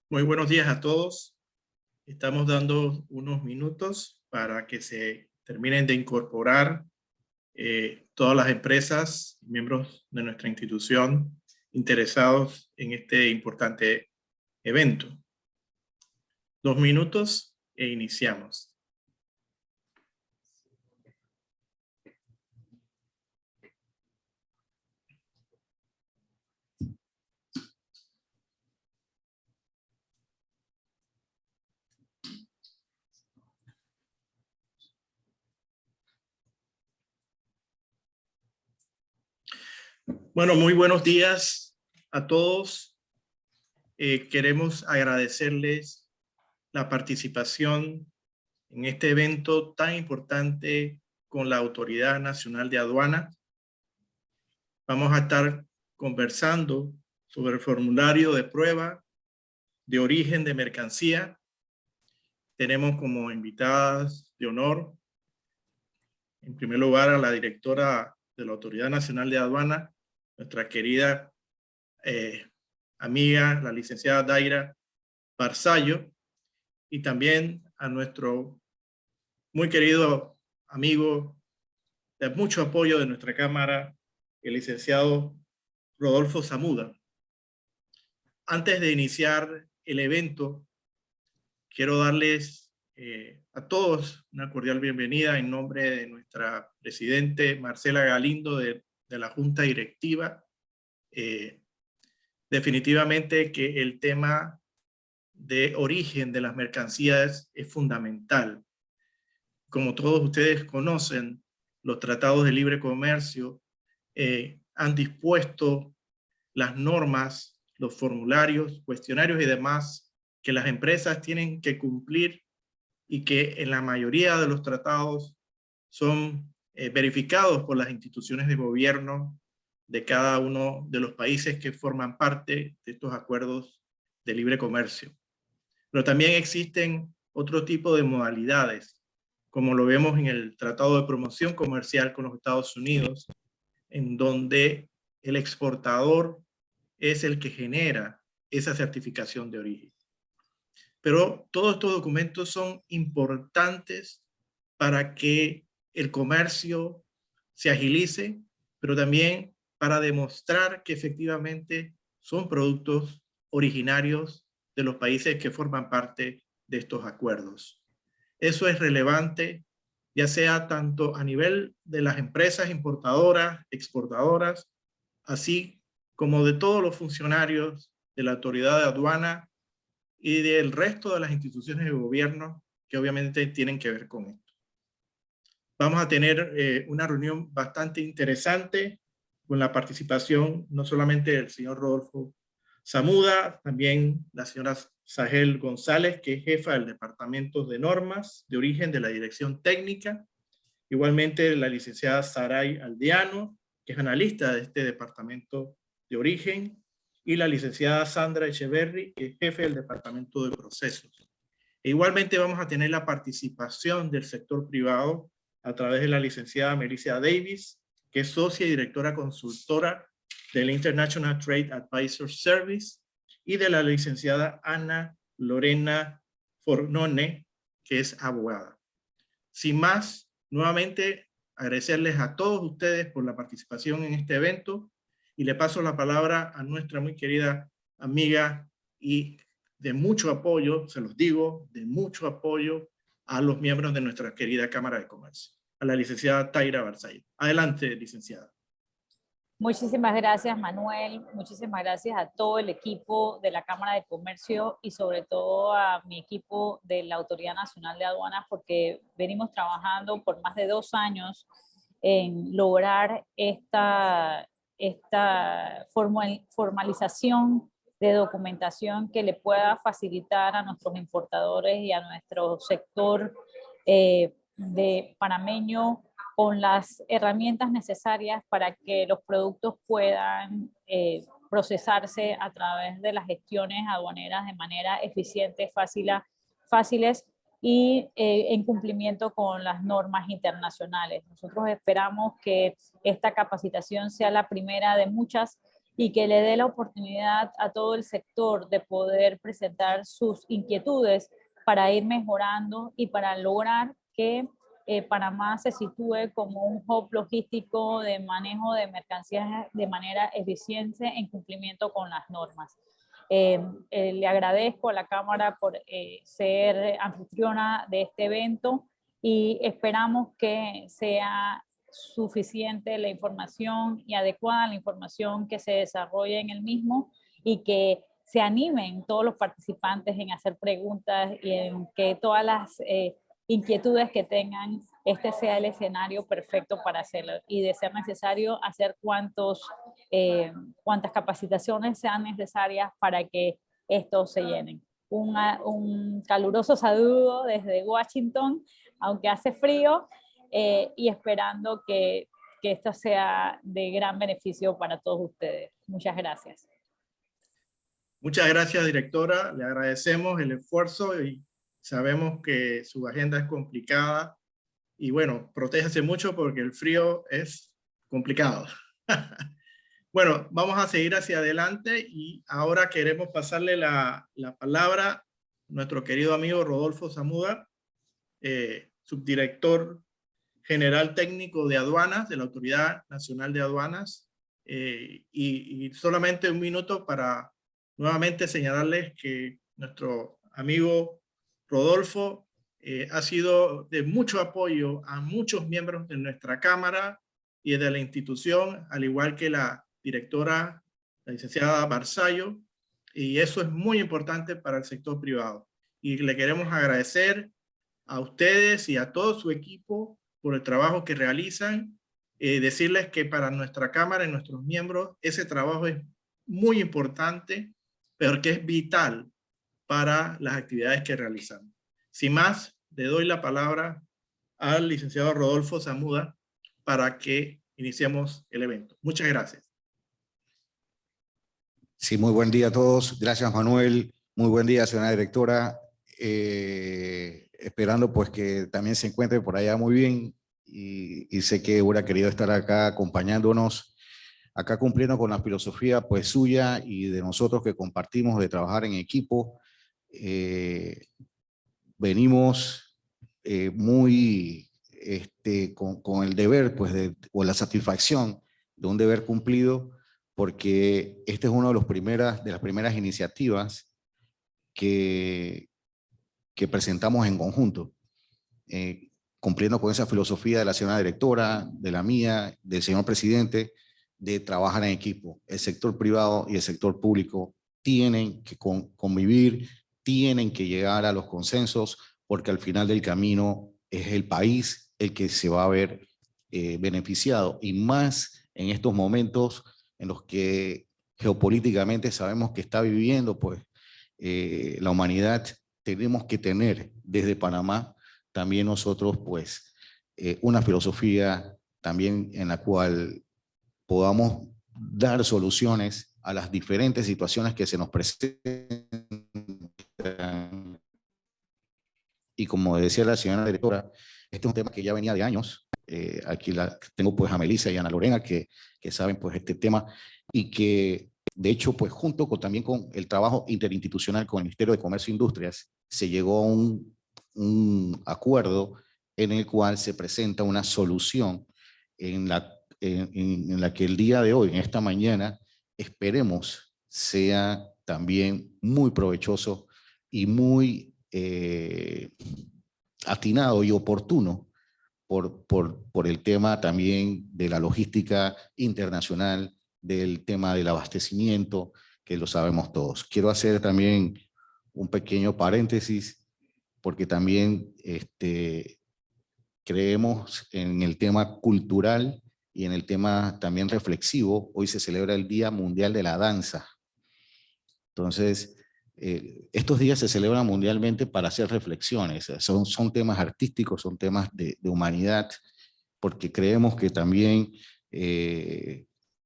Muy buenos días a todos. Estamos dando unos minutos para que se terminen de incorporar todas las empresas, miembros de nuestra institución interesados en este importante evento. 2 minutos e iniciamos. Bueno, muy buenos días a todos. Queremos agradecerles la participación en este evento tan importante con la Autoridad Nacional de Aduanas. Vamos a estar conversando sobre el formulario de prueba de origen de mercancía. Tenemos como invitadas de honor, en primer lugar, a la directora de la Autoridad Nacional de Aduanas, nuestra querida amiga, la licenciada Daira Barzallo, y también a nuestro muy querido amigo de mucho apoyo de nuestra Cámara, el licenciado Rodolfo Zamuda. Antes de iniciar el evento, quiero darles a todos una cordial bienvenida en nombre de nuestra presidente Marcela Galindo de la Junta Directiva. Definitivamente que el tema de origen de las mercancías es fundamental. Como todos ustedes conocen, los tratados de libre comercio han dispuesto las normas, los formularios, cuestionarios y demás que las empresas tienen que cumplir y que en la mayoría de los tratados son verificados por las instituciones de gobierno de cada uno de los países que forman parte de estos acuerdos de libre comercio. Pero también existen otro tipo de modalidades, como lo vemos en el Tratado de Promoción Comercial con los Estados Unidos, en donde el exportador es el que genera esa certificación de origen. Pero todos estos documentos son importantes para que el comercio se agilice, pero también para demostrar que efectivamente son productos originarios de los países que forman parte de estos acuerdos. Eso es relevante, ya sea tanto a nivel de las empresas importadoras, exportadoras, así como de todos los funcionarios de la autoridad de aduana y del resto de las instituciones de gobierno que obviamente tienen que ver con esto. Vamos a tener una reunión bastante interesante con la participación no solamente del señor Rodolfo Zamuda, también la señora Sahel González, que es jefa del Departamento de Normas de Origen de la Dirección Técnica, igualmente la licenciada Saray Aldeano, que es analista de este Departamento de Origen, y la licenciada Sandra Echeverry, que es jefe del Departamento de Procesos. E igualmente vamos a tener la participación del sector privado a través de la licenciada Melissa Davis, que es socia y directora consultora del International Trade Advisor Service, y de la licenciada Ana Lorena Fornone, que es abogada. Sin más, nuevamente agradecerles a todos ustedes por la participación en este evento y le paso la palabra a nuestra muy querida amiga y de mucho apoyo, se los digo, de mucho apoyo a los miembros de nuestra querida Cámara de Comercio, a la licenciada Daira Barzallo. Adelante, licenciada. Muchísimas gracias, Manuel. Muchísimas gracias a todo el equipo de la Cámara de Comercio y sobre todo a mi equipo de la Autoridad Nacional de Aduanas, porque venimos trabajando por más de 2 años en lograr esta formalización de documentación que le pueda facilitar a nuestros importadores y a nuestro sector de panameño con las herramientas necesarias para que los productos puedan procesarse a través de las gestiones aduaneras de manera eficiente, fáciles y en cumplimiento con las normas internacionales. Nosotros esperamos que esta capacitación sea la primera de muchas y que le dé la oportunidad a todo el sector de poder presentar sus inquietudes para ir mejorando y para lograr que Panamá se sitúe como un hub logístico de manejo de mercancías de manera eficiente en cumplimiento con las normas. Le agradezco a la Cámara por ser anfitriona de este evento y esperamos que sea suficiente la información y adecuada la información que se desarrolle en el mismo y que se animen todos los participantes en hacer preguntas y en que todas las inquietudes que tengan, este sea el escenario perfecto para hacerlo y de ser necesario hacer cuantas capacitaciones sean necesarias para que estos se llenen. Un caluroso saludo desde Washington, aunque hace frío, y esperando que esto sea de gran beneficio para todos ustedes. Muchas gracias. Muchas gracias, directora. Le agradecemos el esfuerzo y sabemos que su agenda es complicada. Y bueno, protéjase mucho porque el frío es complicado. Bueno, vamos a seguir hacia adelante y ahora queremos pasarle la palabra a nuestro querido amigo Rodolfo Zamuda, subdirector general técnico de aduanas, de la Autoridad Nacional de Aduanas. Y solamente un minuto para nuevamente señalarles que nuestro amigo Rodolfo ha sido de mucho apoyo a muchos miembros de nuestra Cámara y de la institución, al igual que la directora, la licenciada Barzallo, y eso es muy importante para el sector privado. Y le queremos agradecer a ustedes y a todo su equipo por el trabajo que realizan. Decirles que para nuestra Cámara y nuestros miembros ese trabajo es muy importante, pero que es vital para las actividades que realizan. Sin más, le doy la palabra al licenciado Rodolfo Zamuda para que iniciemos el evento. Muchas gracias. Sí, muy buen día a todos. Gracias, Manuel. Muy buen día, señora directora. Esperando pues que también se encuentre por allá muy bien y sé que hubiera querido estar acá acompañándonos, acá cumpliendo con la filosofía pues suya y de nosotros que compartimos de trabajar en equipo. Venimos muy con el deber pues o la satisfacción de un deber cumplido, porque este es una de las primeras iniciativas que presentamos en conjunto, cumpliendo con esa filosofía de la señora directora, de la mía, del señor presidente, de trabajar en equipo. El sector privado y el sector público tienen que convivir, tienen que llegar a los consensos, porque al final del camino es el país el que se va a ver beneficiado, y más en estos momentos en los que geopolíticamente sabemos que está viviendo pues la humanidad. Tenemos que tener desde Panamá también nosotros pues una filosofía también en la cual podamos dar soluciones a las diferentes situaciones que se nos presentan. Y como decía la señora directora, este es un tema que ya venía de años. Aquí tengo pues a Melissa y a Ana Lorena que saben pues este tema, y que de hecho pues junto también con el trabajo interinstitucional con el Ministerio de Comercio e Industrias se llegó a un acuerdo en el cual se presenta una solución en la que el día de hoy, en esta mañana, esperemos sea también muy provechoso y muy atinado y oportuno por el tema también de la logística internacional, del tema del abastecimiento, que lo sabemos todos. Quiero hacer también un pequeño paréntesis, porque también creemos en el tema cultural y en el tema también reflexivo. Hoy se celebra el Día Mundial de la Danza. Entonces, estos días se celebran mundialmente para hacer reflexiones. Son temas artísticos, son temas de humanidad, porque creemos que también,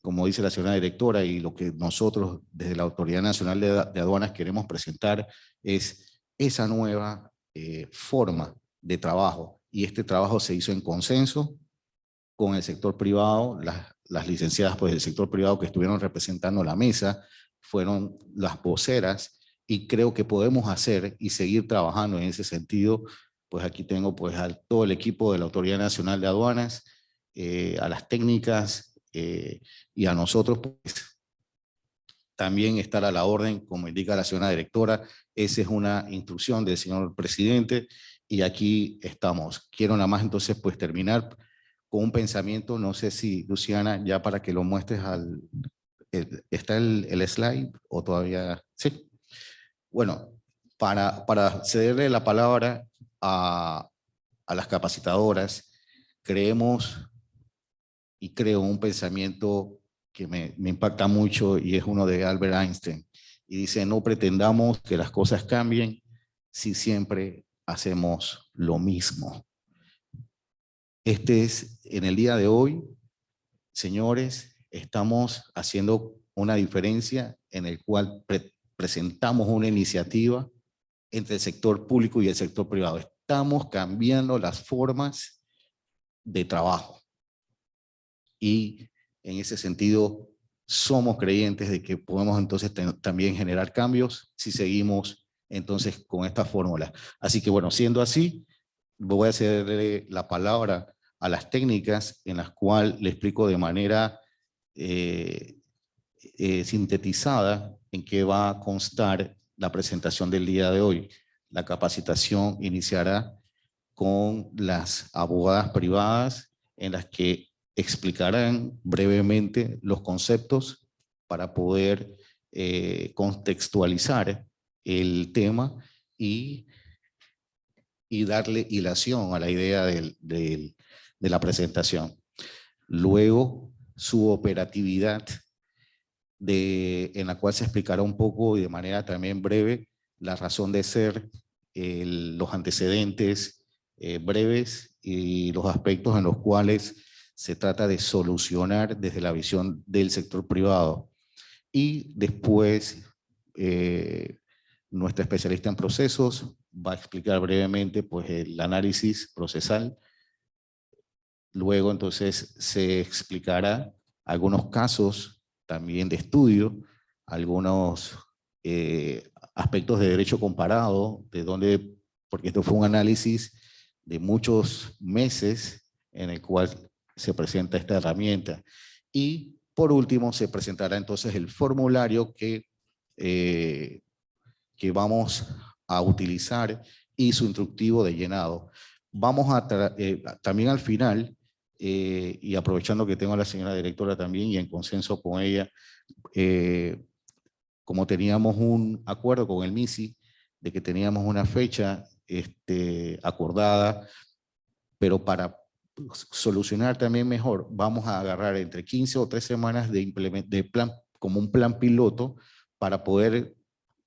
como dice la señora directora, y lo que nosotros desde la Autoridad Nacional de Aduanas queremos presentar es esa nueva forma de trabajo. Y este trabajo se hizo en consenso con el sector privado, las licenciadas pues, del sector privado que estuvieron representando la mesa, fueron las voceras, y creo que podemos hacer y seguir trabajando en ese sentido. Pues aquí tengo pues a todo el equipo de la Autoridad Nacional de Aduanas, a las técnicas y a nosotros pues también estar a la orden, como indica la señora directora. Esa es una instrucción del señor presidente y aquí estamos. Quiero nada más entonces pues terminar con un pensamiento, no sé si Luciana, ya para que lo muestres ¿está el slide o todavía? Sí. Bueno, para cederle la palabra a las capacitadoras, creemos y creo un pensamiento que me impacta mucho y es uno de Albert Einstein. Y dice, no pretendamos que las cosas cambien si siempre hacemos lo mismo. En el día de hoy, señores, estamos haciendo una diferencia en el cual presentamos una iniciativa entre el sector público y el sector privado. Estamos cambiando las formas de trabajo. Y en ese sentido, somos creyentes de que podemos entonces también generar cambios si seguimos entonces con esta fórmula. Así que bueno, siendo así, voy a cederle la palabra a las técnicas en las cuales le explico de manera sintetizada en qué va a constar la presentación del día de hoy. La capacitación iniciará con las abogadas privadas en las que explicarán brevemente los conceptos para poder contextualizar el tema y darle hilación a la idea de la presentación. Luego, su operatividad, en la cual se explicará un poco y de manera también breve la razón de ser, los antecedentes breves y los aspectos en los cuales se trata de solucionar desde la visión del sector privado. Y después, nuestra especialista en procesos va a explicar brevemente pues, el análisis procesal. Luego, entonces, se explicará algunos casos también de estudio, algunos aspectos de derecho comparado, porque esto fue un análisis de muchos meses en el cual se presenta esta herramienta. Y por último, se presentará entonces el formulario que vamos a utilizar y su instructivo de llenado. Vamos también al final, y aprovechando que tengo a la señora directora también y en consenso con ella, como teníamos un acuerdo con el MISI de que teníamos una fecha acordada, pero para solucionar también mejor, vamos a agarrar entre 15 o 3 semanas de plan, como un plan piloto, para poder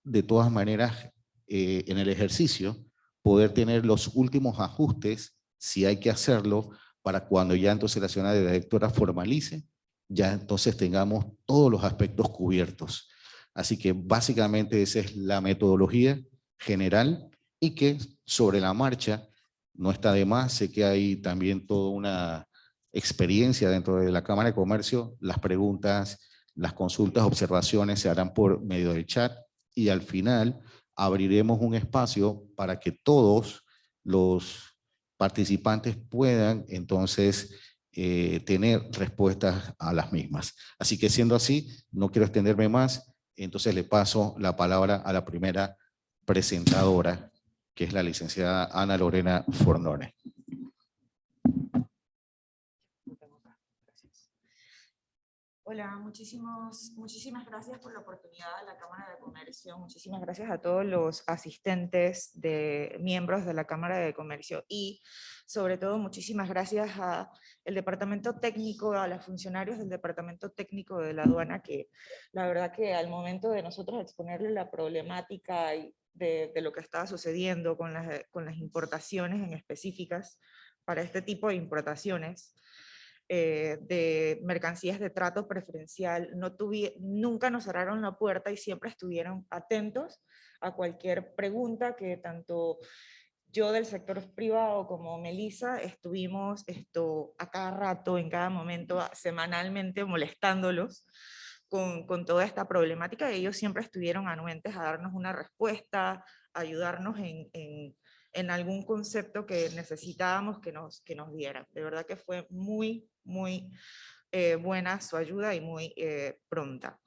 de todas maneras en el ejercicio poder tener los últimos ajustes, si hay que hacerlo, para cuando ya entonces la señora directora formalice, ya entonces tengamos todos los aspectos cubiertos. Así que básicamente esa es la metodología general y que sobre la marcha no está de más. Sé que hay también toda una experiencia dentro de la Cámara de Comercio. Las preguntas, las consultas, observaciones se harán por medio del chat y al final abriremos un espacio para que todos los participantes puedan entonces tener respuestas a las mismas. Así que siendo así, no quiero extenderme más, entonces le paso la palabra a la primera presentadora, que es la licenciada Ana Lorena Fornone. Hola, muchísimas gracias por la oportunidad de la Cámara de Comercio. Muchísimas gracias a todos los asistentes miembros de la Cámara de Comercio y sobre todo muchísimas gracias al departamento técnico, a los funcionarios del departamento técnico de la aduana, que la verdad que al momento de nosotros exponerle la problemática de lo que estaba sucediendo con las importaciones en específicas, para este tipo de importaciones, de mercancías de trato preferencial, nunca nos cerraron la puerta y siempre estuvieron atentos a cualquier pregunta que tanto yo del sector privado como Melissa estuvimos a cada rato, en cada momento, semanalmente molestándolos con toda esta problemática, y ellos siempre estuvieron anuentes a darnos una respuesta, a ayudarnos en algún concepto que necesitábamos que nos dieran. De verdad que fue muy, muy buena su ayuda y muy pronta.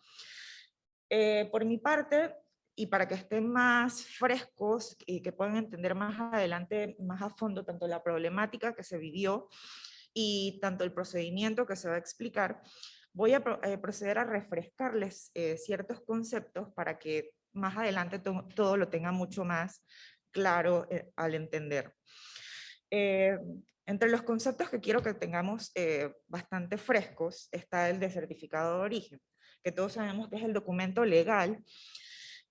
Por mi parte, y para que estén más frescos y que puedan entender más adelante, más a fondo, tanto la problemática que se vivió y tanto el procedimiento que se va a explicar, voy a proceder a refrescarles ciertos conceptos para que más adelante todo lo tenga mucho más claro al entender. Entre los conceptos que quiero que tengamos bastante frescos está el de certificado de origen, que todos sabemos que es el documento legal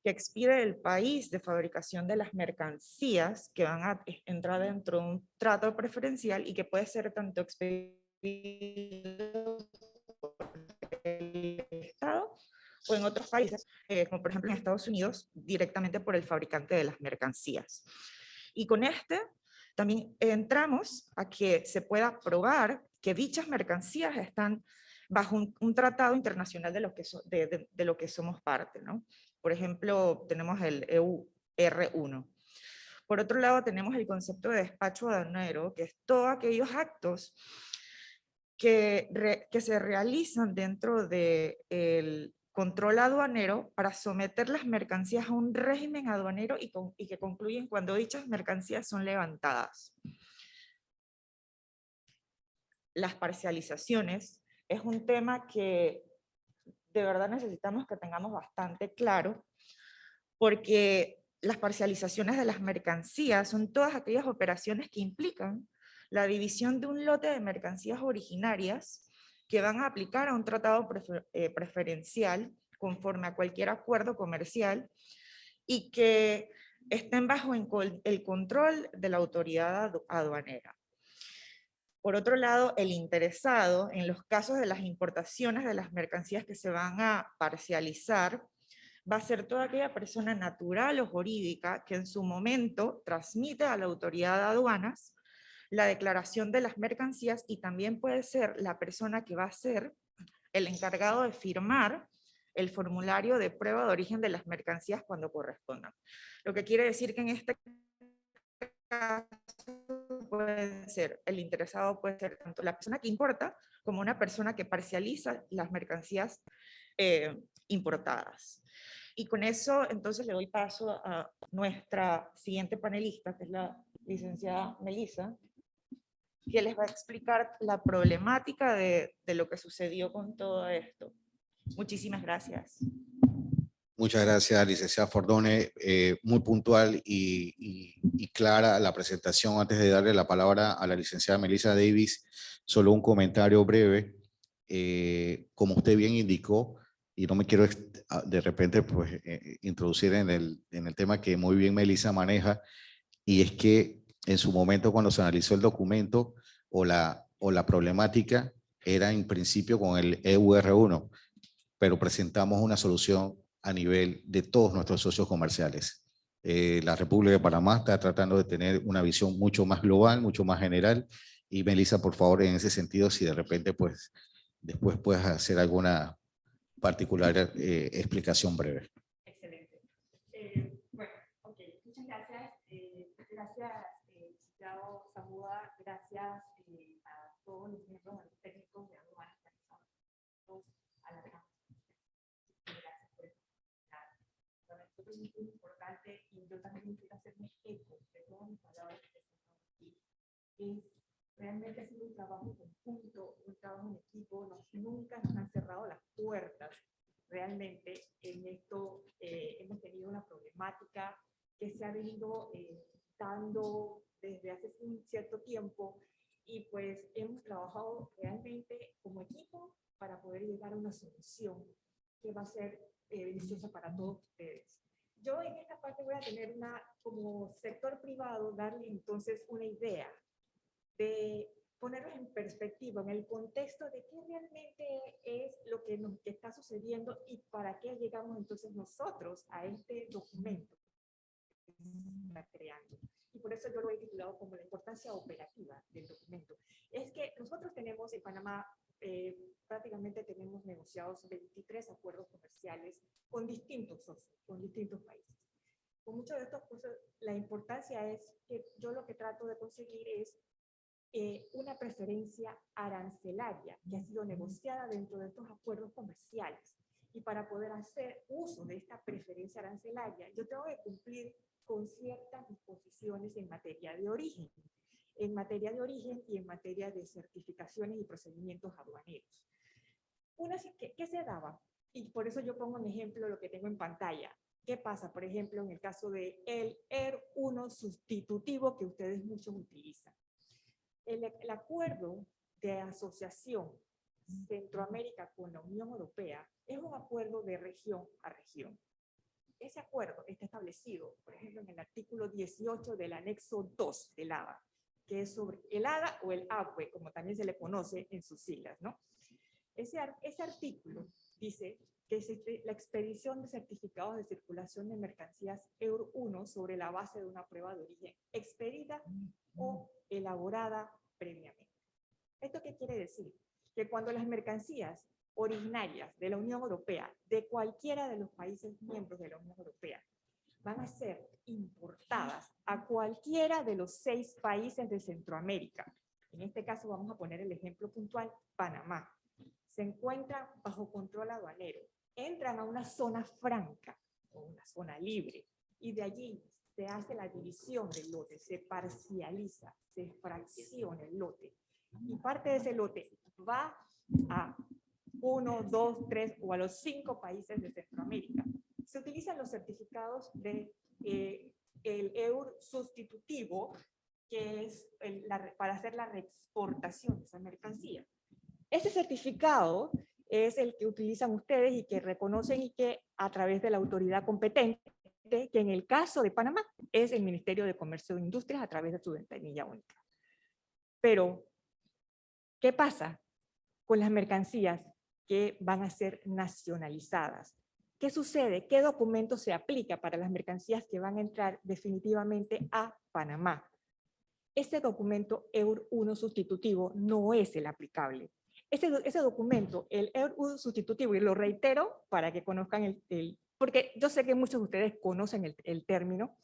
que expide el país de fabricación de las mercancías que van a entrar dentro de un trato preferencial y que puede ser tanto expedido por el Estado o en otros países, como por ejemplo en Estados Unidos, directamente por el fabricante de las mercancías. Y con este también entramos a que se pueda probar que dichas mercancías están bajo un tratado internacional de lo que somos parte, ¿no? Por ejemplo, tenemos el EUR1. Por otro lado, tenemos el concepto de despacho aduanero, que es todos aquellos actos que se realizan dentro del control aduanero para someter las mercancías a un régimen aduanero y que concluyen cuando dichas mercancías son levantadas. Las parcializaciones es un tema que de verdad necesitamos que tengamos bastante claro, porque las parcializaciones de las mercancías son todas aquellas operaciones que implican la división de un lote de mercancías originarias que van a aplicar a un tratado preferencial conforme a cualquier acuerdo comercial y que estén bajo el control de la autoridad aduanera. Por otro lado, el interesado, en los casos de las importaciones de las mercancías que se van a parcializar, va a ser toda aquella persona natural o jurídica que en su momento transmite a la autoridad de aduanas la declaración de las mercancías, y también puede ser la persona que va a ser el encargado de firmar el formulario de prueba de origen de las mercancías cuando correspondan. Lo que quiere decir que en este caso puede ser, el interesado puede ser tanto la persona que importa como una persona que parcializa las mercancías importadas. Y con eso, entonces, le doy paso a nuestra siguiente panelista, que es la licenciada Melissa, que les va a explicar la problemática de lo que sucedió con todo esto. Muchísimas gracias. Muchas gracias, licenciada Fordone. Muy puntual y clara la presentación. Antes de darle la palabra a la licenciada Melissa Davis, solo un comentario breve. Como usted bien indicó, y no me quiero de repente pues, introducir en el tema que muy bien Melissa maneja, y es que en su momento cuando se analizó el documento o la problemática era en principio con el EUR1, pero presentamos una solución a nivel de todos nuestros socios comerciales. La República de Panamá está tratando de tener una visión mucho más global, mucho más general, y Melissa, por favor, en ese sentido, si de repente pues después puedes hacer alguna particular explicación breve. Excelente. Bueno, ok, muchas gracias. Gracias, licenciado Zamora, gracias a todos los miembros de los técnicos de aduanas que estamos a la Cámara. Gracias por estar. Para nosotros es muy importante, y yo también quiero hacerme eco de todas mis palabras que estamos aquí. Realmente ha sido un trabajo conjunto, un trabajo en equipo, nunca nos han cerrado las puertas. Realmente en esto hemos tenido una problemática que se ha venido dando desde hace un cierto tiempo, y pues hemos trabajado realmente como equipo para poder llegar a una solución que va a ser beneficiosa para todos ustedes. Yo en esta parte voy a tener como sector privado, darle entonces una idea de ponerlos en perspectiva, en el contexto de qué realmente es lo que nos está sucediendo y para qué llegamos entonces nosotros a este documento que se está creando. Y por eso yo lo he titulado como la importancia operativa del documento. Es que nosotros tenemos en Panamá, prácticamente tenemos negociados 23 acuerdos comerciales con distintos socios, con distintos países. Con muchos de estos cursos, la importancia es que yo lo que trato de conseguir es una preferencia arancelaria que ha sido negociada dentro de estos acuerdos comerciales. Y para poder hacer uso de esta preferencia arancelaria, yo tengo que cumplir con ciertas disposiciones en materia de origen. En materia de origen y en materia de certificaciones y procedimientos aduaneros. ¿Qué se daba? Y por eso yo pongo en ejemplo lo que tengo en pantalla. ¿Qué pasa, por ejemplo, en el caso del ER1 sustitutivo que ustedes muchos utilizan? El acuerdo de asociación Centroamérica con la Unión Europea es un acuerdo de región a región. Ese acuerdo está establecido, por ejemplo, en el artículo 18 del anexo 2 del ADA, que es sobre el ADA o el APUE, como también se le conoce en sus siglas, ¿no? Ese artículo dice que es la expedición de certificados de circulación de mercancías Euro 1 sobre la base de una prueba de origen expedida o elaborada previamente. ¿Esto qué quiere decir? Que cuando las mercancías originarias de la Unión Europea, de cualquiera de los países miembros de la Unión Europea, van a ser importadas a cualquiera de los 6 países de Centroamérica. En este caso vamos a poner el ejemplo puntual, Panamá. Se encuentran bajo control aduanero, entran a una zona franca o una zona libre y de allí se hace la división del lote, se parcializa, se fracciona el lote y parte de ese lote va a 1, 2, 3 o a los 5 países de Centroamérica. Se utilizan los certificados de el EUR sustitutivo, que es para hacer la reexportación de esa mercancía. Ese certificado es el que utilizan ustedes y que reconocen y que a través de la autoridad competente, que en el caso de Panamá es el Ministerio de Comercio e Industrias a través de su ventanilla única. Pero, ¿qué pasa con las mercancías que van a ser nacionalizadas? ¿Qué sucede? ¿Qué documento se aplica para las mercancías que van a entrar definitivamente a Panamá? Ese documento EUR1 sustitutivo no es el aplicable. Ese documento, el EUR1 sustitutivo, y lo reitero para que conozcan porque yo sé que muchos de ustedes conocen el término,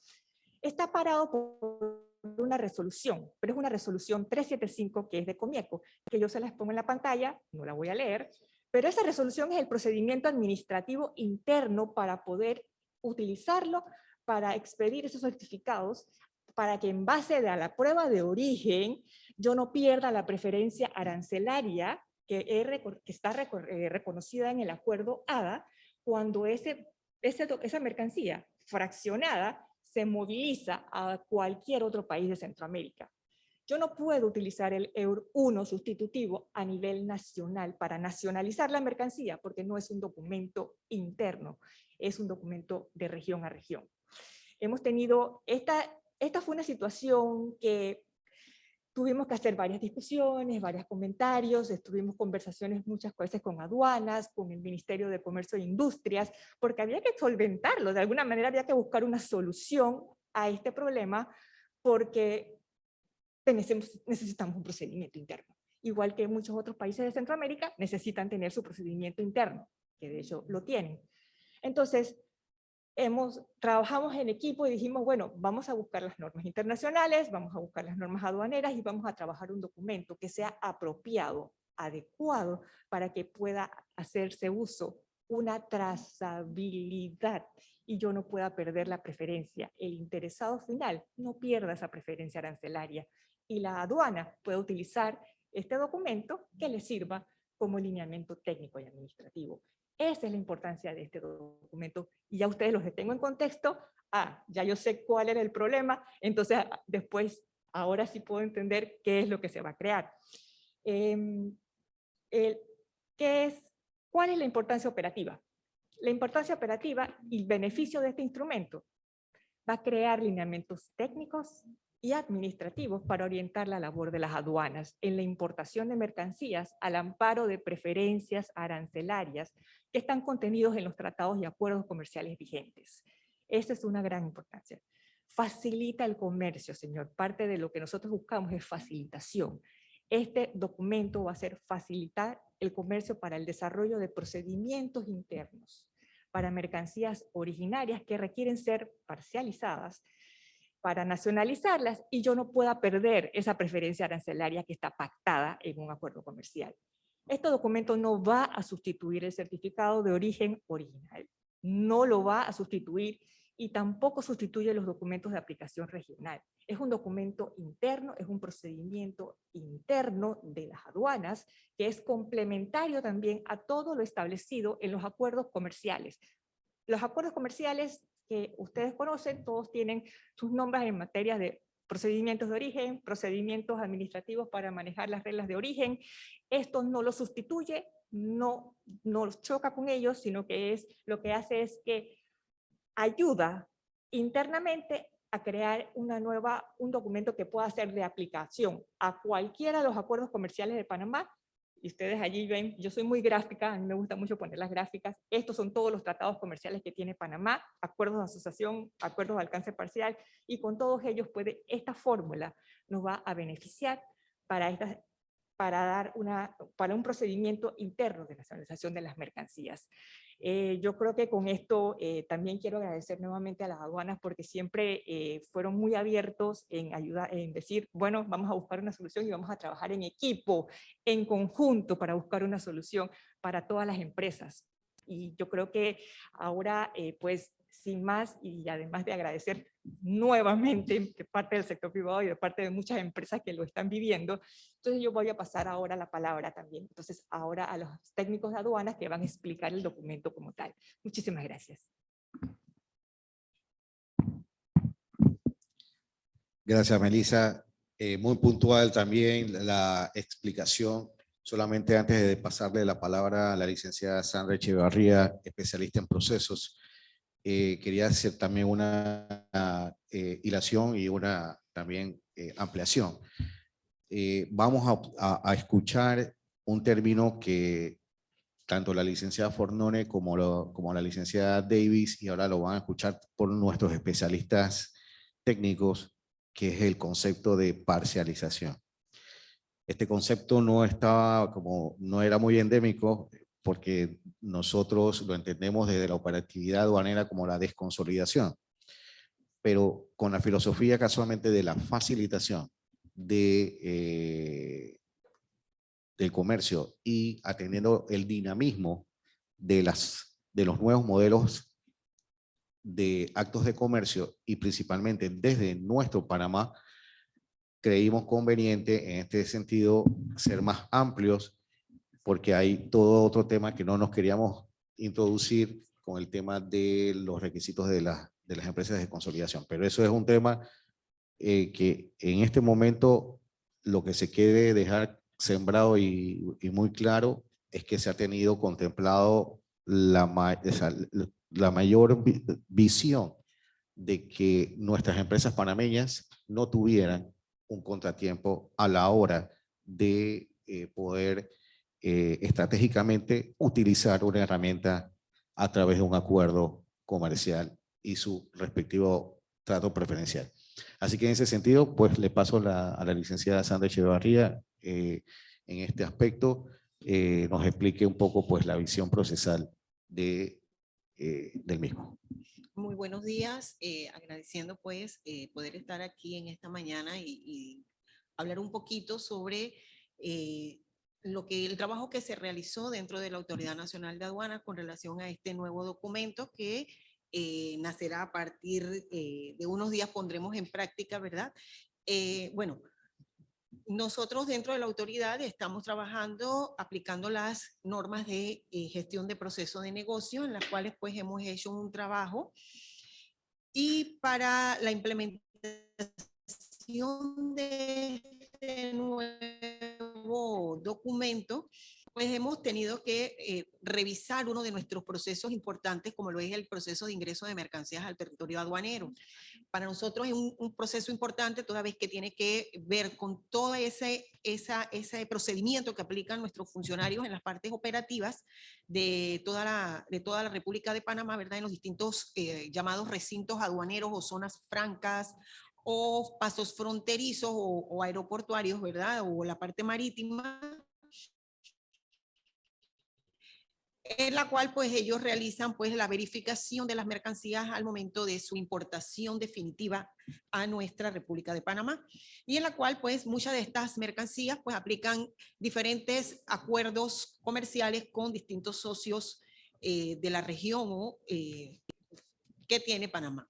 está parado por una resolución, pero es una resolución 375 que es de Comieco, que yo se las pongo en la pantalla, no la voy a leer, pero esa resolución es el procedimiento administrativo interno para poder utilizarlo para expedir esos certificados, para que en base a la prueba de origen yo no pierda la preferencia arancelaria que está reconocida en el acuerdo ADA cuando esa mercancía fraccionada se moviliza a cualquier otro país de Centroamérica. Yo no puedo utilizar el EUR1 sustitutivo a nivel nacional para nacionalizar la mercancía porque no es un documento interno, es un documento de región a región. Hemos tenido, esta fue una situación que tuvimos que hacer varias discusiones, varios comentarios, tuvimos conversaciones muchas veces con aduanas, con el Ministerio de Comercio e Industrias, porque había que solventarlo, de alguna manera había que buscar una solución a este problema, porque necesitamos un procedimiento interno. Igual que muchos otros países de Centroamérica necesitan tener su procedimiento interno, que de hecho lo tienen. Entonces, trabajamos en equipo y dijimos, bueno, vamos a buscar las normas internacionales, vamos a buscar las normas aduaneras y vamos a trabajar un documento que sea apropiado, adecuado, para que pueda hacerse uso, una trazabilidad y yo no pueda perder la preferencia. El interesado final no pierda esa preferencia arancelaria y la aduana puede utilizar este documento que le sirva como lineamiento técnico y administrativo. Esa es la importancia de este documento y ya ustedes los tengo en contexto. Ya yo sé cuál era el problema, entonces después, ahora sí puedo entender qué es lo que se va a crear. ¿Cuál es la importancia operativa? La importancia operativa y el beneficio de este instrumento va a crear lineamientos técnicos y administrativos para orientar la labor de las aduanas en la importación de mercancías al amparo de preferencias arancelarias que están contenidos en los tratados y acuerdos comerciales vigentes. Esa es una gran importancia. facilita el comercio, señor. Parte de lo que nosotros buscamos es facilitación. Este documento va a ser facilitar el comercio para el desarrollo de procedimientos internos para mercancías originarias que requieren ser parcializadas para nacionalizarlas y yo no pueda perder esa preferencia arancelaria que está pactada en un acuerdo comercial. Este documento no va a sustituir el certificado de origen original, no lo va a sustituir y tampoco sustituye los documentos de aplicación regional. Es un documento interno, es un procedimiento interno de las aduanas que es complementario también a todo lo establecido en los acuerdos comerciales. Los acuerdos comerciales que ustedes conocen, todos tienen sus nombres en materia de procedimientos de origen, procedimientos administrativos para manejar las reglas de origen. Esto no lo sustituye, no choca con ellos, sino que lo que hace es que ayuda internamente a crear un documento que pueda ser de aplicación a cualquiera de los acuerdos comerciales de Panamá. Y ustedes allí ven, yo soy muy gráfica, a mí me gusta mucho poner las gráficas. Estos son todos los tratados comerciales que tiene Panamá, acuerdos de asociación, acuerdos de alcance parcial, y con todos ellos esta fórmula nos va a beneficiar para un procedimiento interno de nacionalización de las mercancías. Yo creo que con esto también quiero agradecer nuevamente a las aduanas porque siempre fueron muy abiertos en decir, bueno, vamos a buscar una solución y vamos a trabajar en equipo, en conjunto para buscar una solución para todas las empresas. Y yo creo que ahora, pues, sin más, y además de agradecer nuevamente de parte del sector privado y de parte de muchas empresas que lo están viviendo, entonces yo voy a pasar ahora la palabra también, entonces ahora a los técnicos de aduanas que van a explicar el documento como tal. Muchísimas gracias. Gracias, Melissa. Muy puntual también la explicación. Solamente antes de pasarle la palabra a la licenciada Sandra Echevarría, especialista en procesos, quería hacer también una hilación y una también ampliación. Vamos a escuchar un término que tanto la licenciada Fornone como la licenciada Davis, y ahora lo van a escuchar por nuestros especialistas técnicos, que es el concepto de parcialización. Este concepto no era muy endémico, porque nosotros lo entendemos desde la operatividad aduanera como la desconsolidación, pero con la filosofía casualmente de la facilitación del comercio y atendiendo el dinamismo de los nuevos modelos de actos de comercio y principalmente desde nuestro Panamá, creímos conveniente en este sentido ser más amplios, porque hay todo otro tema que no nos queríamos introducir con el tema de los requisitos de las empresas de consolidación. Pero eso es un tema que en este momento lo que se quiere dejar sembrado y muy claro es que se ha tenido contemplado la mayor visión de que nuestras empresas panameñas no tuvieran un contratiempo a la hora de poder estratégicamente utilizar una herramienta a través de un acuerdo comercial y su respectivo trato preferencial. Así que en ese sentido, pues le paso a la licenciada Sandra Echevarría en este aspecto, nos explique un poco pues la visión procesal del mismo. Muy buenos días, agradeciendo pues poder estar aquí en esta mañana y hablar un poquito sobre el trabajo que se realizó dentro de la Autoridad Nacional de Aduanas con relación a este nuevo documento que nacerá a partir de unos días, pondremos en práctica, ¿verdad? Bueno, nosotros dentro de la autoridad estamos trabajando, aplicando las normas de gestión de proceso de negocio, en las cuales pues hemos hecho un trabajo, y para la implementación de este nuevo documento pues hemos tenido que revisar uno de nuestros procesos importantes, como lo es el proceso de ingreso de mercancías al territorio aduanero. Para nosotros es un proceso importante, toda vez que tiene que ver con todo ese procedimiento que aplican nuestros funcionarios en las partes operativas de toda la República de Panamá, ¿verdad? En los distintos llamados recintos aduaneros o zonas francas o pasos fronterizos o aeroportuarios, ¿verdad? O la parte marítima, en la cual pues ellos realizan pues la verificación de las mercancías al momento de su importación definitiva a nuestra República de Panamá, y en la cual pues muchas de estas mercancías pues aplican diferentes acuerdos comerciales con distintos socios de la región que tiene Panamá.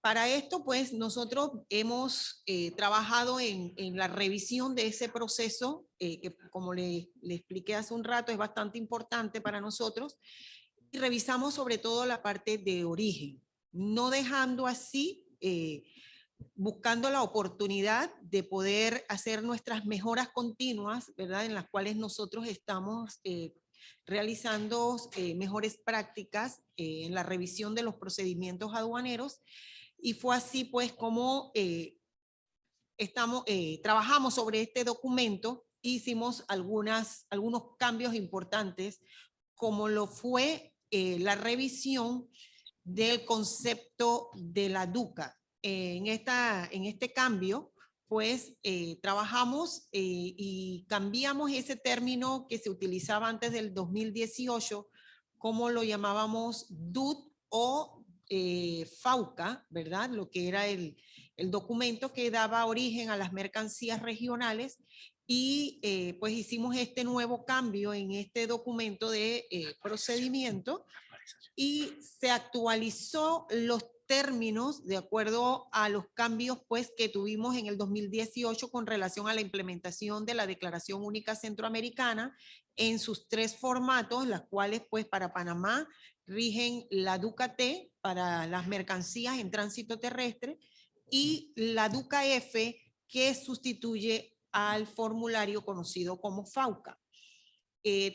Para esto, pues, nosotros hemos trabajado en la revisión de ese proceso, que como le expliqué hace un rato, es bastante importante para nosotros, y revisamos sobre todo la parte de origen, no dejando así, buscando la oportunidad de poder hacer nuestras mejoras continuas, ¿verdad? En las cuales nosotros estamos realizando mejores prácticas en la revisión de los procedimientos aduaneros. Y fue así pues como trabajamos sobre este documento, hicimos algunos cambios importantes, como lo fue la revisión del concepto de la DUCA. En este cambio, pues trabajamos y cambiamos ese término que se utilizaba antes del 2018, como lo llamábamos DUT o FAUCA, ¿verdad? Lo que era el documento que daba origen a las mercancías regionales, y pues hicimos este nuevo cambio en este documento de procedimiento, y se actualizó los términos de acuerdo a los cambios pues que tuvimos en el 2018 con relación a la implementación de la Declaración Única Centroamericana en sus 3 formatos, las cuales pues para Panamá rigen la DUCA-T para las mercancías en tránsito terrestre y la DUCA-F, que sustituye al formulario conocido como FAUCA.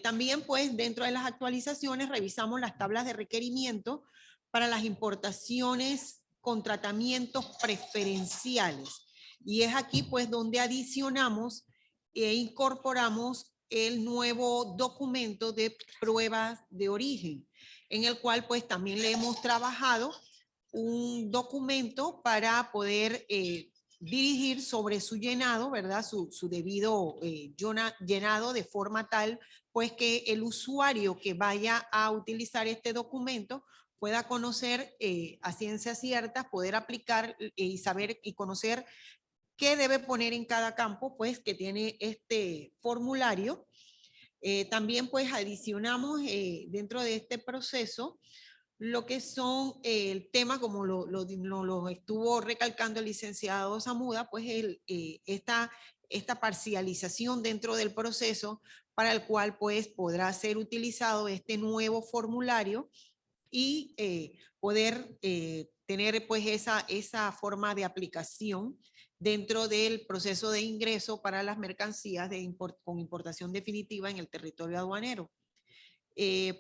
También pues dentro de las actualizaciones revisamos las tablas de requerimiento para las importaciones con tratamientos preferenciales, y es aquí pues donde adicionamos e incorporamos el nuevo documento de pruebas de origen, en el cual pues también le hemos trabajado un documento para poder dirigir sobre su llenado, ¿verdad? Su debido llenado, de forma tal pues que el usuario que vaya a utilizar este documento pueda conocer a ciencia cierta, poder aplicar y saber y conocer qué debe poner en cada campo pues que tiene este formulario. También pues adicionamos dentro de este proceso lo que son el tema, como lo estuvo recalcando el licenciado Zamuda, pues esta parcialización dentro del proceso, para el cual pues podrá ser utilizado este nuevo formulario y poder tener pues esa forma de aplicación dentro del proceso de ingreso para las mercancías con importación definitiva en el territorio aduanero.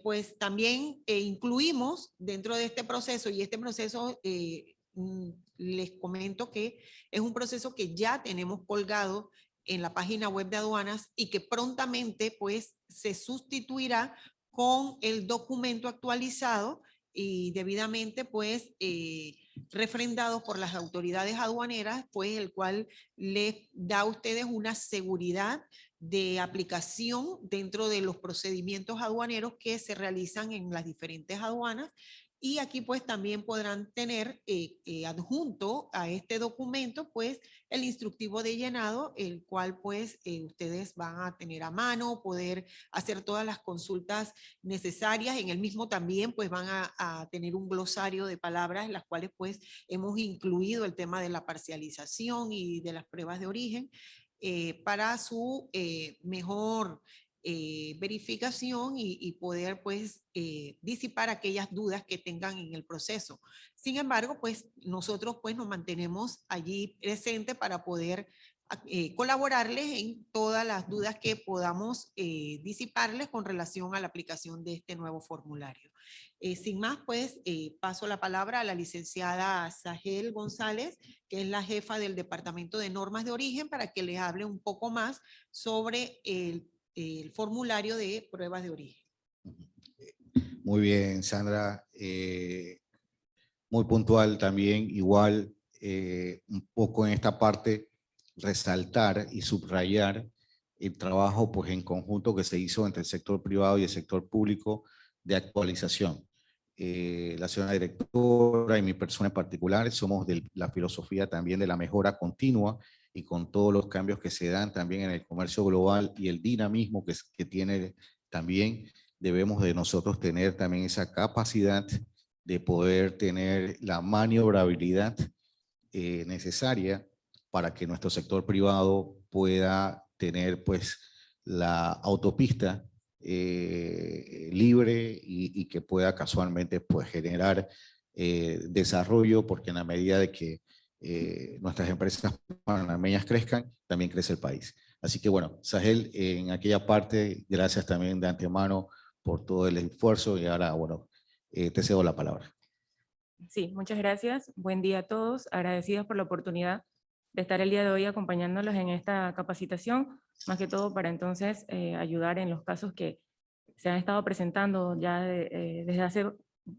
Pues también incluimos dentro de este proceso, y este proceso les comento que es un proceso que ya tenemos colgado en la página web de aduanas y que prontamente pues se sustituirá con el documento actualizado y debidamente pues refrendado por las autoridades aduaneras, pues el cual les da a ustedes una seguridad de aplicación dentro de los procedimientos aduaneros que se realizan en las diferentes aduanas. Y aquí pues también podrán tener adjunto a este documento pues el instructivo de llenado, el cual pues ustedes van a tener a mano, poder hacer todas las consultas necesarias. En el mismo también pues van a tener un glosario de palabras en las cuales pues hemos incluido el tema de la parcialización y de las pruebas de origen para su mejor verificación y poder pues disipar aquellas dudas que tengan en el proceso. Sin embargo, pues nosotros pues nos mantenemos allí presentes para poder colaborarles en todas las dudas que podamos disiparles con relación a la aplicación de este nuevo formulario. Sin más, pues paso la palabra a la licenciada Sahel González, que es la jefa del Departamento de Normas de Origen, para que les hable un poco más sobre el formulario de pruebas de origen. Muy bien, Sandra. Muy puntual también, igual un poco en esta parte, resaltar y subrayar el trabajo pues, en conjunto que se hizo entre el sector privado y el sector público de actualización. La señora directora y mi persona en particular somos de la filosofía también de la mejora continua y con todos los cambios que se dan también en el comercio global y el dinamismo que tiene también, debemos de nosotros tener también esa capacidad de poder tener la maniobrabilidad necesaria para que nuestro sector privado pueda tener pues la autopista libre y que pueda casualmente pues generar desarrollo, porque en la medida de que nuestras empresas panameñas crezcan, también crece el país. Así que bueno, Sahel, en aquella parte, gracias también de antemano por todo el esfuerzo y ahora, bueno, te cedo la palabra. Sí, muchas gracias. Buen día a todos. Agradecidos por la oportunidad de estar el día de hoy acompañándolos en esta capacitación, más que todo para entonces ayudar en los casos que se han estado presentando ya desde hace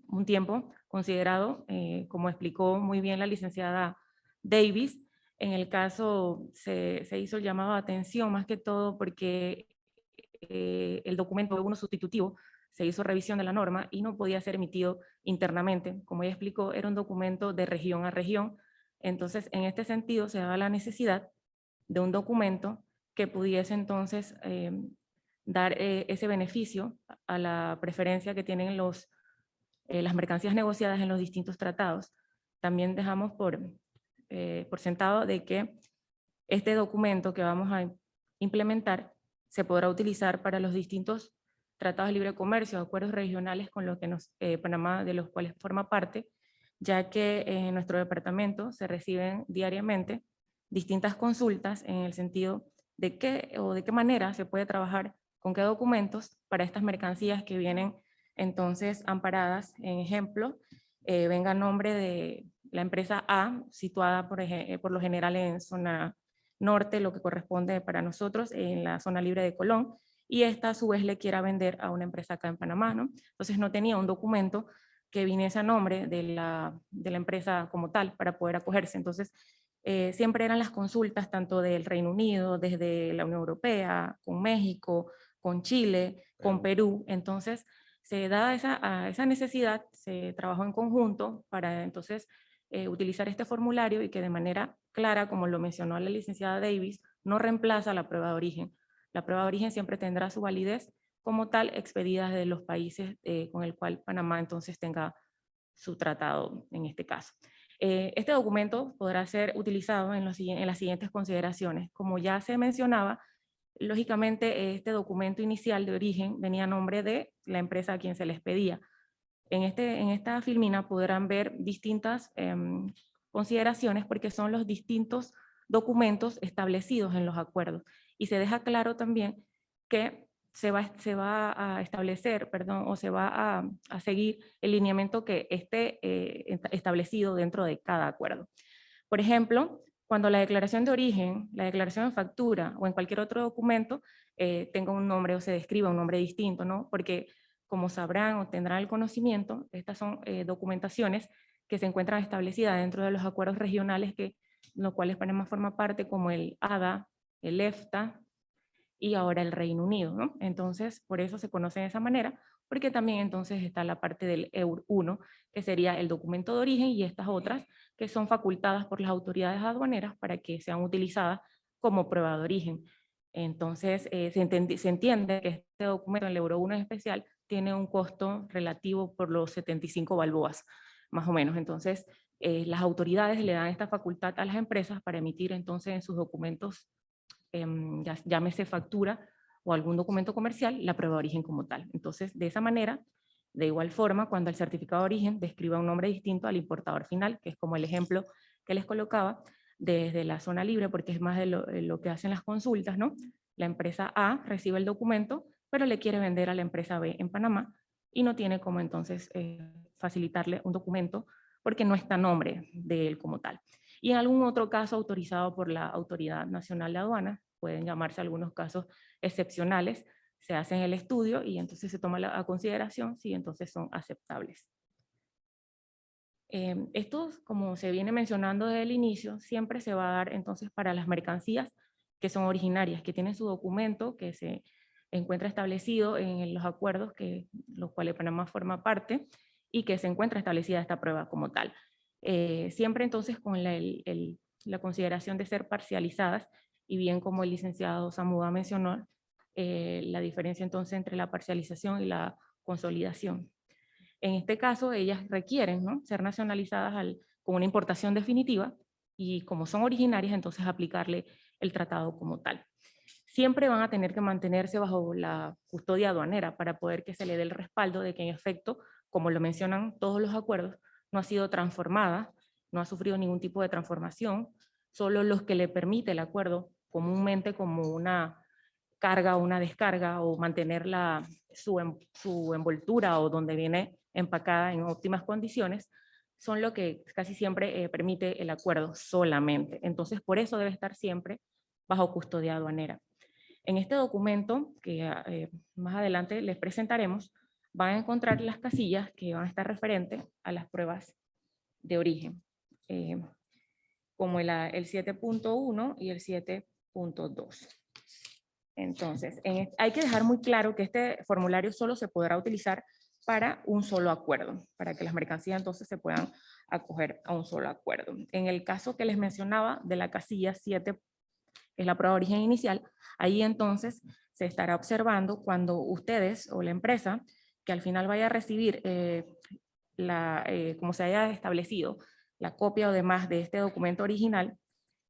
un tiempo considerado, como explicó muy bien la licenciada Davis. En el caso se hizo el llamado a atención más que todo porque el documento de uno sustitutivo se hizo revisión de la norma y no podía ser emitido internamente. Como ella explicó, era un documento de región a región. Entonces, en este sentido, se daba la necesidad de un documento que pudiese entonces dar ese beneficio a la preferencia que tienen las mercancías negociadas en los distintos tratados. También dejamos por sentado de que este documento que vamos a implementar se podrá utilizar para los distintos tratados de libre comercio, acuerdos regionales con los que Panamá, de los cuales forma parte, ya que en nuestro departamento se reciben diariamente distintas consultas en el sentido de qué manera se puede trabajar con qué documentos para estas mercancías que vienen entonces amparadas. En ejemplo, venga a nombre de la empresa A, situada por lo general en zona norte, lo que corresponde para nosotros en la zona libre de Colón, y esta a su vez le quiera vender a una empresa acá en Panamá, ¿no? Entonces no tenía un documento que viniese a nombre de la empresa como tal para poder acogerse. Entonces siempre eran las consultas tanto del Reino Unido, desde la Unión Europea, con México, con Chile, con Perú. Entonces se da esa necesidad, se trabajó en conjunto para entonces utilizar este formulario y que de manera clara, como lo mencionó la licenciada Davis, no reemplaza la prueba de origen. La prueba de origen siempre tendrá su validez como tal expedida de los países con el cual Panamá entonces tenga su tratado en este caso. Este documento podrá ser utilizado en las siguientes consideraciones. Como ya se mencionaba, lógicamente este documento inicial de origen venía a nombre de la empresa a quien se les pedía. En esta filmina podrán ver distintas consideraciones porque son los distintos documentos establecidos en los acuerdos. Y se deja claro también que se va a establecer, perdón, o se va a seguir el lineamiento que esté establecido dentro de cada acuerdo. Por ejemplo, cuando la declaración de origen, la declaración de factura o en cualquier otro documento tenga un nombre o se describa un nombre distinto, ¿no? Porque como sabrán o tendrán el conocimiento, estas son documentaciones que se encuentran establecidas dentro de los acuerdos regionales los cuales Panamá forma parte, como el ADA, el EFTA y ahora el Reino Unido, ¿no? Entonces, por eso se conoce de esa manera, porque también entonces está la parte del EUR 1, que sería el documento de origen, y estas otras que son facultadas por las autoridades aduaneras para que sean utilizadas como prueba de origen. Entonces, se entiende que este documento, el Euro 1 en especial, tiene un costo relativo por los 75 balboas, más o menos. Entonces, las autoridades le dan esta facultad a las empresas para emitir entonces en sus documentos, llámese factura o algún documento comercial, la prueba de origen como tal. Entonces, de esa manera, de igual forma, cuando el certificado de origen describa un nombre distinto al importador final, que es como el ejemplo que les colocaba, desde la zona libre, porque es más de lo que hacen las consultas, ¿no? La empresa A recibe el documento, pero le quiere vender a la empresa B en Panamá y no tiene cómo entonces facilitarle un documento porque no está a nombre de él como tal. Y en algún otro caso autorizado por la Autoridad Nacional de Aduanas, pueden llamarse algunos casos excepcionales, se hacen el estudio y entonces se toma a consideración si entonces son aceptables. Esto, como se viene mencionando desde el inicio, siempre se va a dar entonces para las mercancías que son originarias, que tienen su documento, que se encuentra establecido en los acuerdos los cuales Panamá forma parte y que se encuentra establecida esta prueba como tal. Siempre entonces con la consideración de ser parcializadas, y bien como el licenciado Zamuda mencionó, la diferencia entonces entre la parcialización y la consolidación. En este caso, ellas requieren, ¿no?, ser nacionalizadas con una importación definitiva y como son originarias, entonces aplicarle el tratado como tal. Siempre van a tener que mantenerse bajo la custodia aduanera para poder que se le dé el respaldo de que en efecto, como lo mencionan todos los acuerdos, no ha sido transformada, no ha sufrido ningún tipo de transformación, solo los que le permite el acuerdo comúnmente como una carga o una descarga o mantener su envoltura o donde viene empacada en óptimas condiciones, son lo que casi siempre permite el acuerdo solamente. Entonces, por eso debe estar siempre bajo custodia aduanera. En este documento, que más adelante les presentaremos, van a encontrar las casillas que van a estar referentes a las pruebas de origen, como el 7.1 y el 7.2. Entonces, hay que dejar muy claro que este formulario solo se podrá utilizar para un solo acuerdo, para que las mercancías entonces se puedan acoger a un solo acuerdo. En el caso que les mencionaba de la casilla 7, que es la prueba de origen inicial, ahí entonces se estará observando cuando ustedes o la empresa que al final vaya a recibir, como se haya establecido, la copia o demás de este documento original,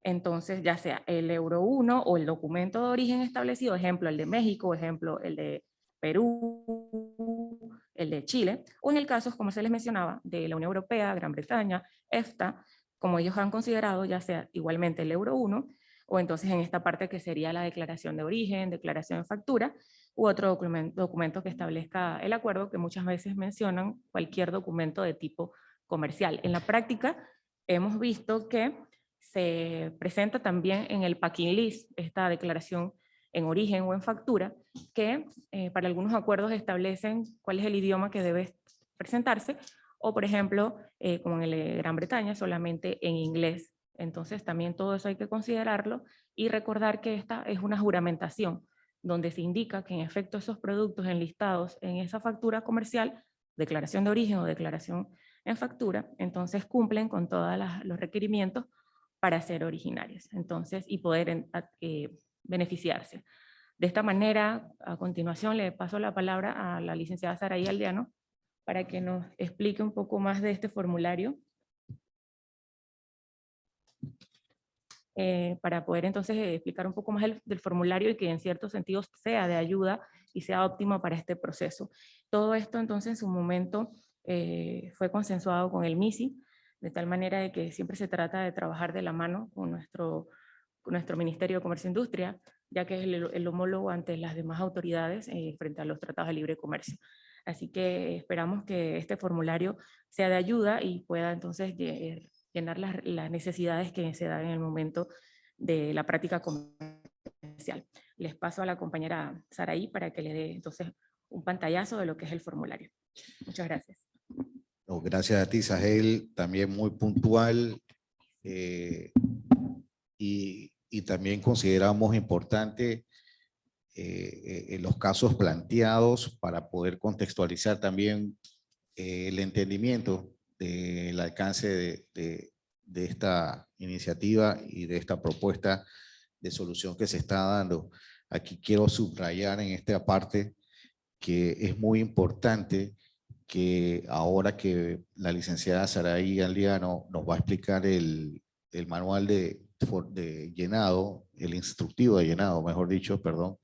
entonces ya sea el Euro 1 o el documento de origen establecido, ejemplo el de México, ejemplo el de Perú, el de Chile, o en el caso, como se les mencionaba, de la Unión Europea, Gran Bretaña, EFTA, como ellos han considerado, ya sea igualmente el Euro 1, o entonces en esta parte que sería la declaración de origen, declaración de factura, u otro documento que establezca el acuerdo, que muchas veces mencionan cualquier documento de tipo comercial. En la práctica hemos visto que se presenta también en el packing list esta declaración en origen o en factura, que para algunos acuerdos establecen cuál es el idioma que debe presentarse, o por ejemplo, como en el de Gran Bretaña, solamente en inglés. Entonces también todo eso hay que considerarlo y recordar que esta es una juramentación, donde se indica que en efecto esos productos enlistados en esa factura comercial, declaración de origen o declaración en factura, entonces cumplen con todos los requerimientos para ser originarios, entonces, y poder beneficiarse. De esta manera, a continuación le paso la palabra a la licenciada Saraí Aldeano para que nos explique un poco más de este formulario, para poder entonces explicar un poco más del formulario y que en ciertos sentidos sea de ayuda y sea óptimo para este proceso. Todo esto entonces en su momento fue consensuado con el MISI, de tal manera de que siempre se trata de trabajar de la mano con nuestro Ministerio de Comercio e Industria, ya que es el homólogo ante las demás autoridades frente a los tratados de libre comercio. Así que esperamos que este formulario sea de ayuda y pueda entonces llenar las necesidades que se dan en el momento de la práctica comercial. Les paso a la compañera Saraí para que le dé entonces un pantallazo de lo que es el formulario. Muchas gracias. Gracias a ti, Sahel, también muy puntual, y también consideramos importante los casos planteados para poder contextualizar también el entendimiento del alcance de esta iniciativa y de esta propuesta de solución que se está dando. Aquí quiero subrayar en esta parte que es muy importante que ahora que la licenciada Saraí Aldeano nos va a explicar el manual de llenado, el instructivo de llenado, mejor dicho, perdón,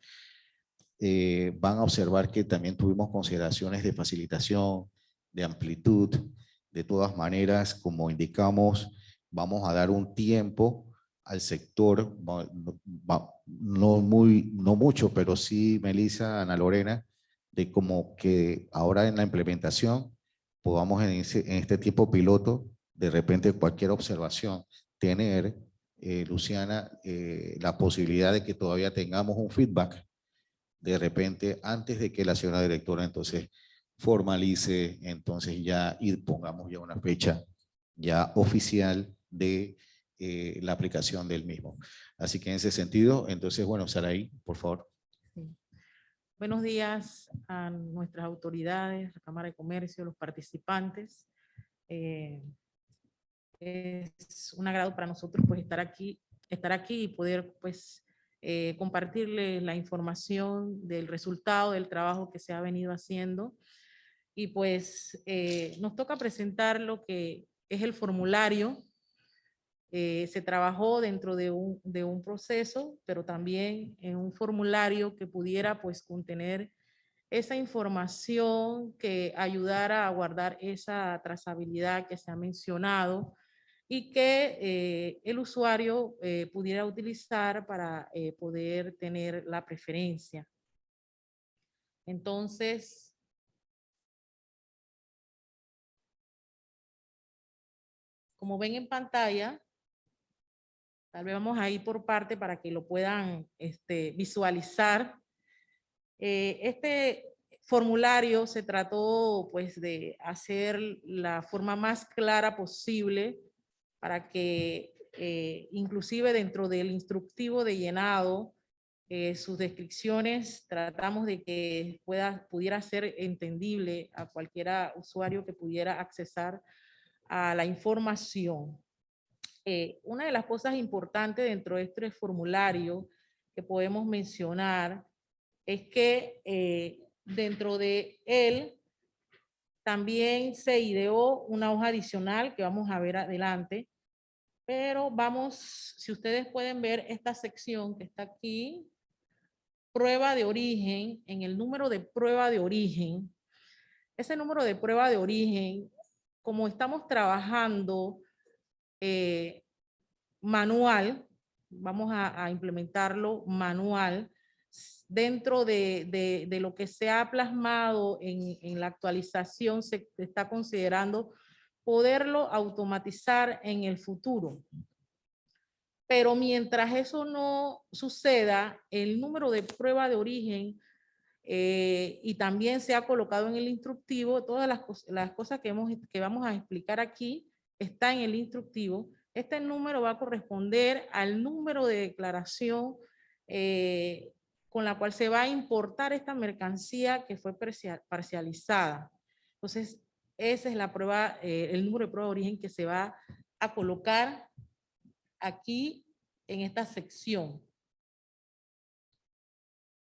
van a observar que también tuvimos consideraciones de facilitación, de amplitud. De todas maneras, como indicamos, vamos a dar un tiempo al sector, no mucho, pero sí, Melissa, Ana Lorena, de como que ahora en la implementación podamos en este tiempo piloto, de repente cualquier observación, tener, Luciana, la posibilidad de que todavía tengamos un feedback de repente antes de que la señora directora entonces formalice entonces ya y pongamos ya una fecha ya oficial de la aplicación del mismo. Así que en ese sentido, entonces, bueno, Saraí, por favor. Sí. Buenos días a nuestras autoridades, la Cámara de Comercio, los participantes. Es un agrado para nosotros pues estar aquí y poder pues compartirles la información del resultado del trabajo que se ha venido haciendo. Y pues nos toca presentar lo que es el formulario. Se trabajó dentro de un proceso, pero también en un formulario que pudiera pues contener esa información que ayudara a guardar esa trazabilidad que se ha mencionado y que el usuario pudiera utilizar para poder tener la preferencia. Entonces, como ven en pantalla, tal vez vamos a ir por parte para que lo puedan visualizar. Este formulario se trató pues de hacer la forma más clara posible para que inclusive dentro del instructivo de llenado, sus descripciones tratamos de que pudiera ser entendible a cualquier usuario que pudiera accesar a la información. Una de las cosas importantes dentro de este formulario que podemos mencionar es que dentro de él también se ideó una hoja adicional que vamos a ver adelante, pero vamos, si ustedes pueden ver esta sección que está aquí, prueba de origen, en el número de prueba de origen, ese número de prueba de origen, como estamos trabajando manual, vamos a implementarlo manual, dentro de lo que se ha plasmado en la actualización, se está considerando poderlo automatizar en el futuro. Pero mientras eso no suceda, el número de prueba de origen y también se ha colocado en el instructivo, todas las cosas que vamos a explicar aquí está en el instructivo. Este número va a corresponder al número de declaración con la cual se va a importar esta mercancía que fue parcializada. Entonces, esa es la prueba, el número de prueba de origen que se va a colocar aquí en esta sección.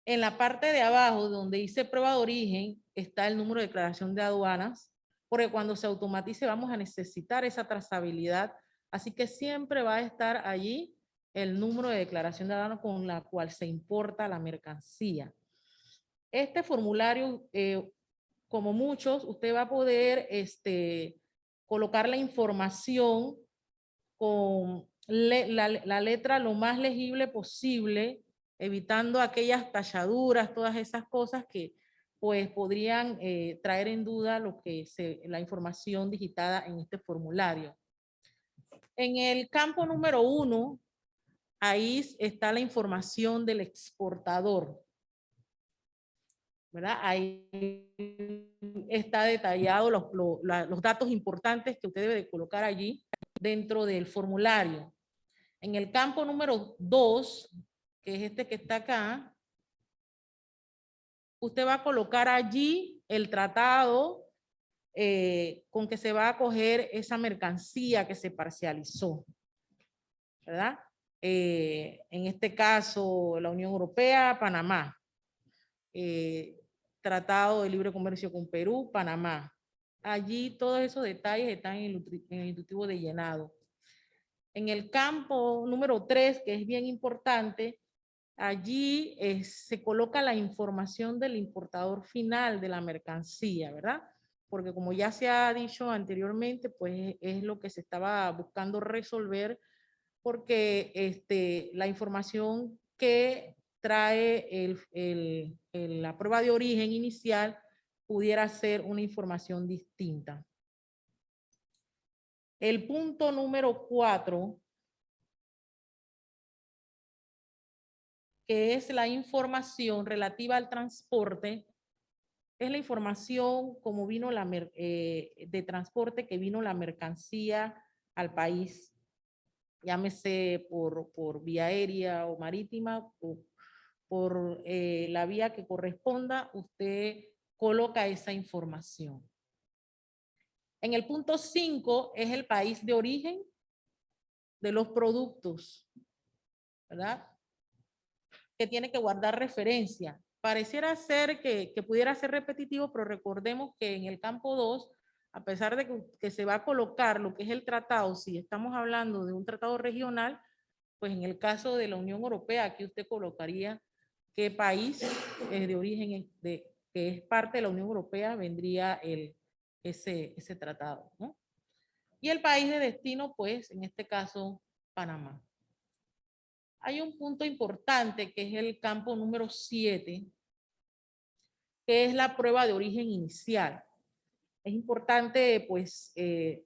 En la parte de abajo, donde dice prueba de origen, está el número de declaración de aduanas, porque cuando se automatice vamos a necesitar esa trazabilidad, así que siempre va a estar allí el número de declaración de aduanas con la cual se importa la mercancía. Este formulario, como muchos, usted va a poder colocar la información con la letra lo más legible posible, evitando aquellas talladuras, todas esas cosas que pues podrían traer en duda la información digitada en este formulario. En el campo número 1, ahí está la información del exportador, ¿verdad? Ahí está detallado los datos importantes que usted debe de colocar allí dentro del formulario. En el campo número 2, que es este que está acá, usted va a colocar allí el tratado con que se va a coger esa mercancía que se parcializó, ¿verdad? En este caso, la Unión Europea, Panamá. Tratado de Libre Comercio con Perú, Panamá. Allí todos esos detalles están en el instructivo de llenado. En el campo número 3, que es bien importante, allí se coloca la información del importador final de la mercancía, ¿verdad? Porque como ya se ha dicho anteriormente, pues es lo que se estaba buscando resolver porque la información que trae la prueba de origen inicial pudiera ser una información distinta. El punto número 4, que es la información relativa al transporte, es la información como vino de transporte que vino la mercancía al país, llámese por vía aérea o marítima, o por la vía que corresponda, usted coloca esa información. En el punto 5 es el país de origen de los productos, ¿verdad? Que tiene que guardar referencia. Pareciera ser que pudiera ser repetitivo, pero recordemos que en el campo 2, a pesar de que se va a colocar lo que es el tratado, si estamos hablando de un tratado regional, pues en el caso de la Unión Europea, aquí usted colocaría qué país de origen que es parte de la Unión Europea vendría ese tratado, ¿no? Y el país de destino, pues en este caso, Panamá. Hay un punto importante que es el campo número 7, que es la prueba de origen inicial. Es importante, pues,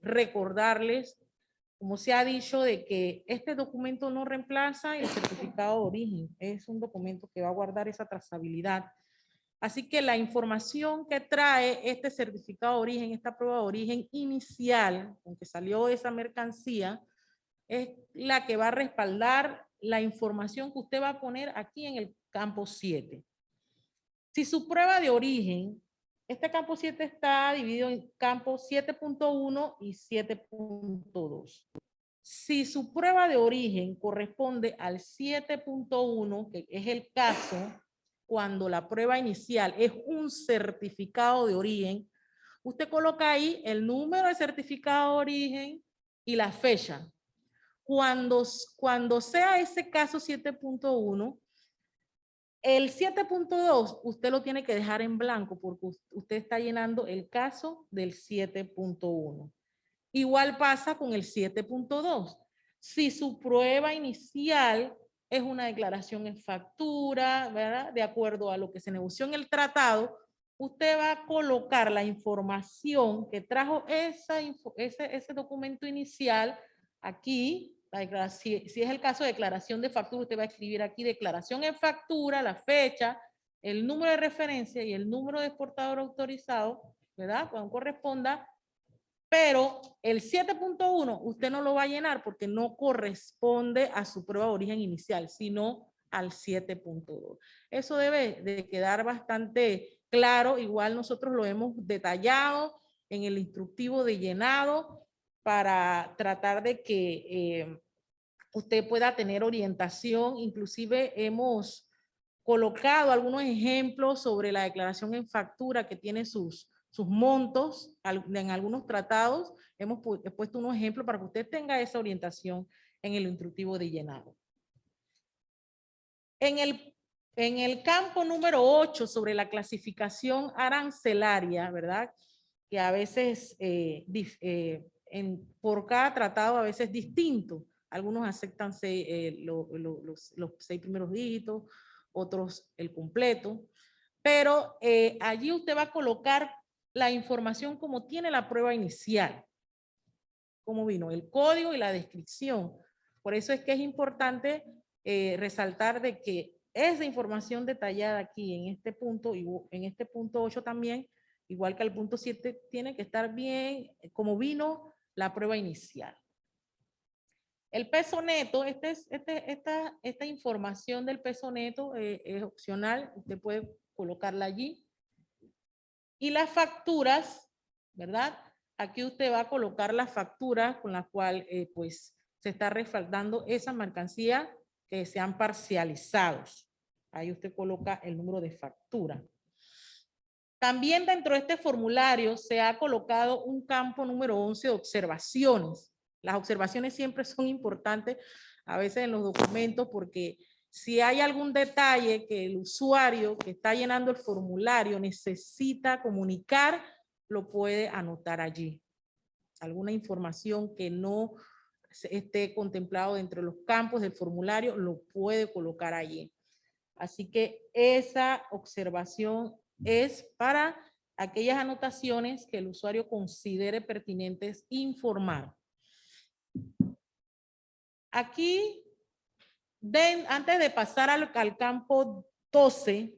recordarles, como se ha dicho, de que este documento no reemplaza el certificado de origen. Es un documento que va a guardar esa trazabilidad. Así que la información que trae este certificado de origen, esta prueba de origen inicial, con que salió esa mercancía, es la que va a respaldar la información que usted va a poner aquí en el campo 7. Si su prueba de origen, este campo 7 está dividido en campos 7.1 y 7.2. Si su prueba de origen corresponde al 7.1, que es el caso cuando la prueba inicial es un certificado de origen, usted coloca ahí el número de certificado de origen y la fecha. Cuando sea ese caso 7.1, el 7.2 usted lo tiene que dejar en blanco porque usted está llenando el caso del 7.1. Igual pasa con el 7.2. Si su prueba inicial es una declaración en factura, ¿verdad? De acuerdo a lo que se negoció en el tratado, usted va a colocar la información que trajo ese documento inicial aquí. Si es el caso de declaración de factura, usted va a escribir aquí declaración en factura, la fecha, el número de referencia y el número de exportador autorizado, ¿verdad? Cuando corresponda. Pero el 7.1 usted no lo va a llenar porque no corresponde a su prueba de origen inicial, sino al 7.2. Eso debe de quedar bastante claro. Igual nosotros lo hemos detallado en el instructivo de llenado para tratar de que usted pueda tener orientación. Inclusive hemos colocado algunos ejemplos sobre la declaración en factura que tiene sus montos en algunos tratados. Hemos puesto unos ejemplos para que usted tenga esa orientación en el instructivo de llenado. En el campo número 8 sobre la clasificación arancelaria, ¿verdad? Que a veces por cada tratado a veces es distinto. Algunos aceptan los 6 primeros dígitos, otros el completo. Pero allí usted va a colocar la información como tiene la prueba inicial, como vino el código y la descripción. Por eso es que es importante resaltar de que esa información detallada aquí en este punto y en este punto 8 también, igual que el punto 7, tiene que estar bien como vino la prueba inicial. El peso neto, esta información del peso neto es opcional, usted puede colocarla allí. Y las facturas, ¿verdad? Aquí usted va a colocar las facturas con las cuales pues se está respaldando esa mercancía que sean parcializados. Ahí usted coloca el número de factura. También dentro de este formulario se ha colocado un campo número 11 de observaciones. Las observaciones siempre son importantes a veces en los documentos porque si hay algún detalle que el usuario que está llenando el formulario necesita comunicar, lo puede anotar allí. Alguna información que no esté contemplado dentro de los campos del formulario, lo puede colocar allí. Así que esa observación es para aquellas anotaciones que el usuario considere pertinentes informar. Aquí, antes de pasar al campo 12,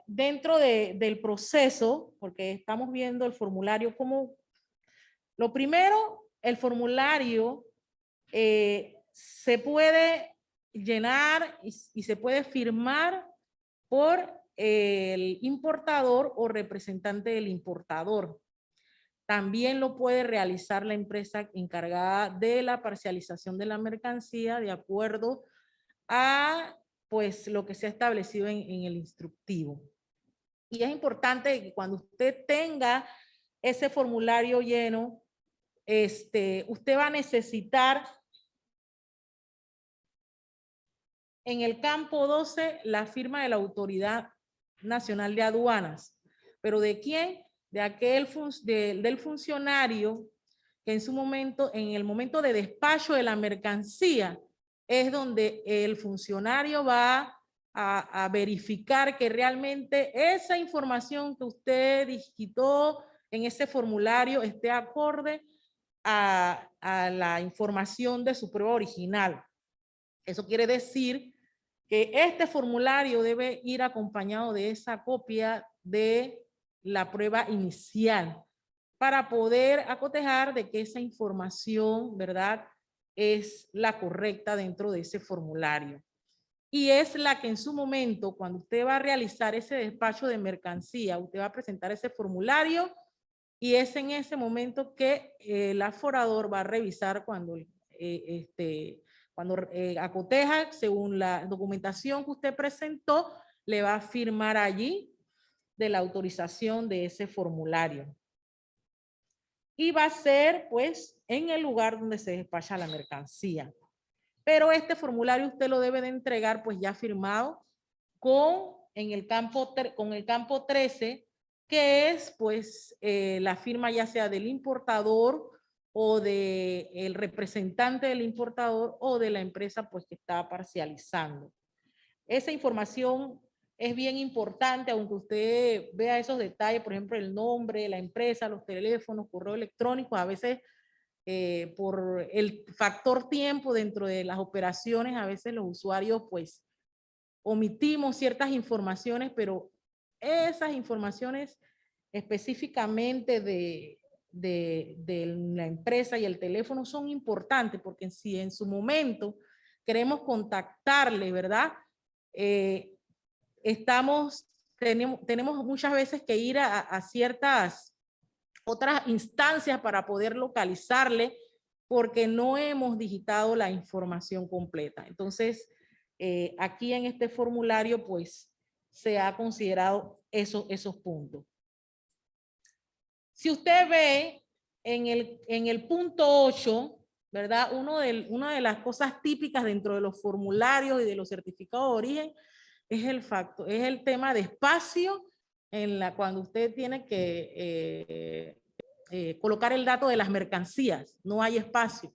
dentro del proceso, porque estamos viendo el formulario como, lo primero, el formulario se puede llenar y se puede firmar por el importador o representante del importador. También lo puede realizar la empresa encargada de la parcialización de la mercancía de acuerdo a pues lo que se ha establecido en el instructivo. Y es importante que cuando usted tenga ese formulario lleno, usted va a necesitar en el campo 12 la firma de la Autoridad Nacional de Aduanas. ¿Pero de quién? De aquel del funcionario que en su momento, en el momento de despacho de la mercancía, es donde el funcionario va a verificar que realmente esa información que usted digitó en ese formulario esté acorde a la información de su prueba original. Eso quiere decir que este formulario debe ir acompañado de esa copia de la prueba inicial para poder acotejar de que esa información, ¿verdad?, es la correcta dentro de ese formulario. Y es la que en su momento, cuando usted va a realizar ese despacho de mercancía, usted va a presentar ese formulario y es en ese momento que el aforador va a revisar cuando acoteja, según la documentación que usted presentó, le va a firmar allí de la autorización de ese formulario. Y va a ser, pues, en el lugar donde se despacha la mercancía. Pero este formulario usted lo debe de entregar, pues, ya firmado con el campo 13, que es, pues, la firma ya sea del importador o del representante del importador o de la empresa, pues, que está parcializando. Esa información es bien importante, aunque usted vea esos detalles, por ejemplo, el nombre, la empresa, los teléfonos, correo electrónico, a veces por el factor tiempo dentro de las operaciones, a veces los usuarios pues omitimos ciertas informaciones, pero esas informaciones específicamente de la empresa y el teléfono son importantes, porque si en su momento queremos contactarle, ¿verdad? Tenemos muchas veces que ir a ciertas otras instancias para poder localizarle porque no hemos digitado la información completa. Entonces, aquí en este formulario, pues, se ha considerado esos puntos. Si usted ve en el punto 8, ¿verdad? Una de las cosas típicas dentro de los formularios y de los certificados de origen es el tema de espacio cuando usted tiene que colocar el dato de las mercancías, no hay espacio.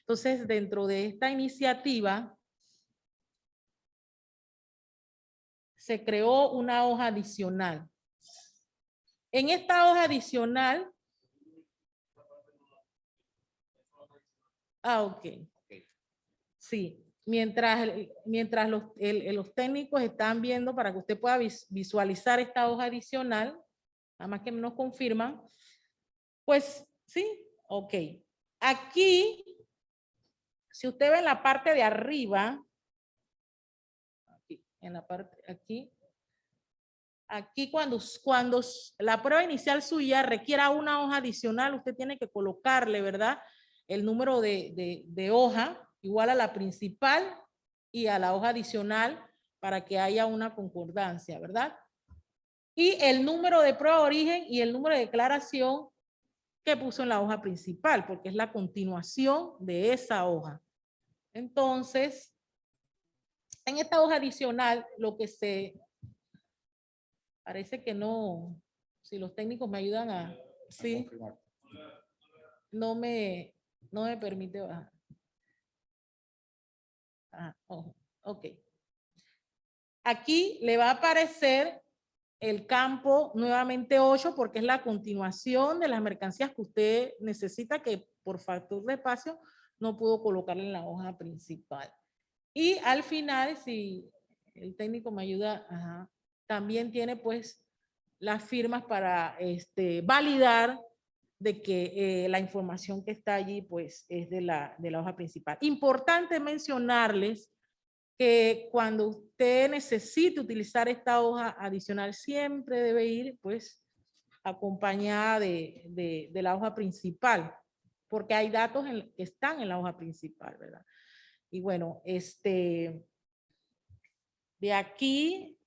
Entonces, dentro de esta iniciativa, se creó una hoja adicional. En esta hoja adicional, ok. Sí, mientras los técnicos están viendo para que usted pueda visualizar esta hoja adicional, nada más que nos confirman, pues sí, ok. Aquí, si usted ve en la parte de arriba, aquí cuando la prueba inicial suya requiera una hoja adicional, usted tiene que colocarle, ¿verdad?, el número de hoja igual a la principal y a la hoja adicional para que haya una concordancia, ¿verdad? Y el número de prueba de origen y el número de declaración que puso en la hoja principal, porque es la continuación de esa hoja. Entonces, en esta hoja adicional, lo que parece que no, si los técnicos me ayudan a, sí, no me No me permite bajar. Ok. Aquí le va a aparecer el campo nuevamente 8 porque es la continuación de las mercancías que usted necesita, que por factor de espacio no pudo colocarle en la hoja principal. Y al final, si el técnico me ayuda, también tiene pues las firmas para validar de que la información que está allí pues es de la hoja principal. Importante mencionarles que cuando usted necesite utilizar esta hoja adicional siempre debe ir pues acompañada de la hoja principal, porque hay datos que están en la hoja principal, ¿verdad? Y bueno, de aquí,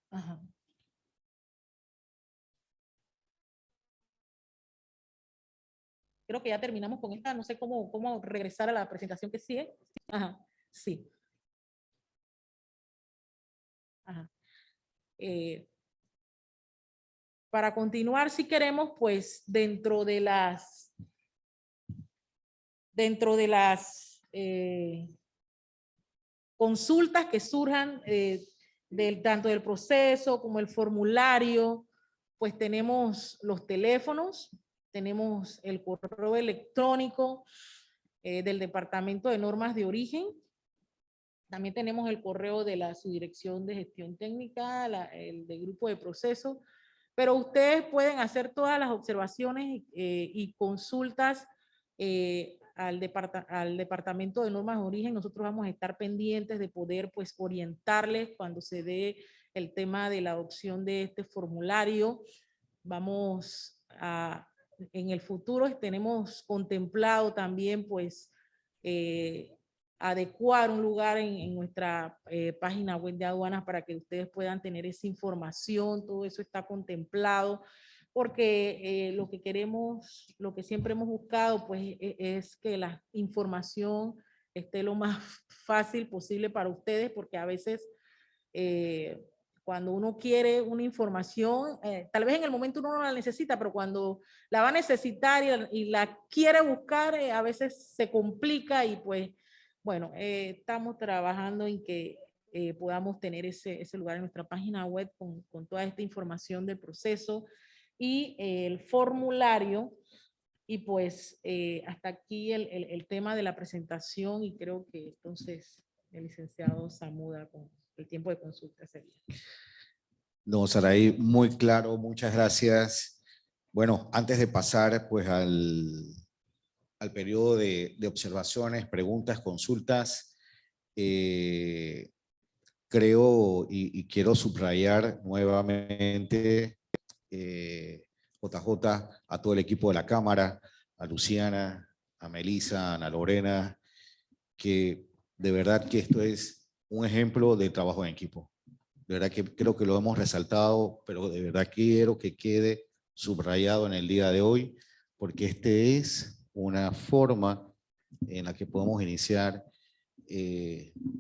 creo que ya terminamos con esta, no sé cómo regresar a la presentación que sigue. Sí. Para continuar, si queremos, pues dentro de las consultas que surjan tanto del proceso como el formulario, pues tenemos los teléfonos, tenemos el correo electrónico del Departamento de Normas de Origen, también tenemos el correo de la Subdirección de Gestión Técnica, el de Grupo de Proceso, pero ustedes pueden hacer todas las observaciones y consultas al Departamento de Normas de Origen. Nosotros vamos a estar pendientes de poder pues orientarles cuando se dé el tema de la adopción de este formulario. Vamos a, en el futuro tenemos contemplado también pues adecuar un lugar en nuestra página web de aduanas para que ustedes puedan tener esa información. Todo eso está contemplado porque lo que queremos, lo que siempre hemos buscado pues es que la información esté lo más fácil posible para ustedes, porque a veces cuando uno quiere una información, tal vez en el momento uno no la necesita, pero cuando la va a necesitar y la quiere buscar, a veces se complica y pues bueno, estamos trabajando en que podamos tener ese lugar en nuestra página web con toda esta información del proceso y el formulario. Y pues hasta aquí el tema de la presentación, y creo que entonces el licenciado Zamuda con el tiempo de consulta sería. No, Saraí, muy claro, muchas gracias. Bueno, antes de pasar pues al periodo de observaciones, preguntas, consultas, creo y quiero subrayar nuevamente, JJ, a todo el equipo de la Cámara, a Luciana, a Melissa, a Ana Lorena, que de verdad que esto es un ejemplo de trabajo en equipo. De verdad que creo que lo hemos resaltado, pero de verdad quiero que quede subrayado en el día de hoy, porque este es una forma en la que podemos iniciar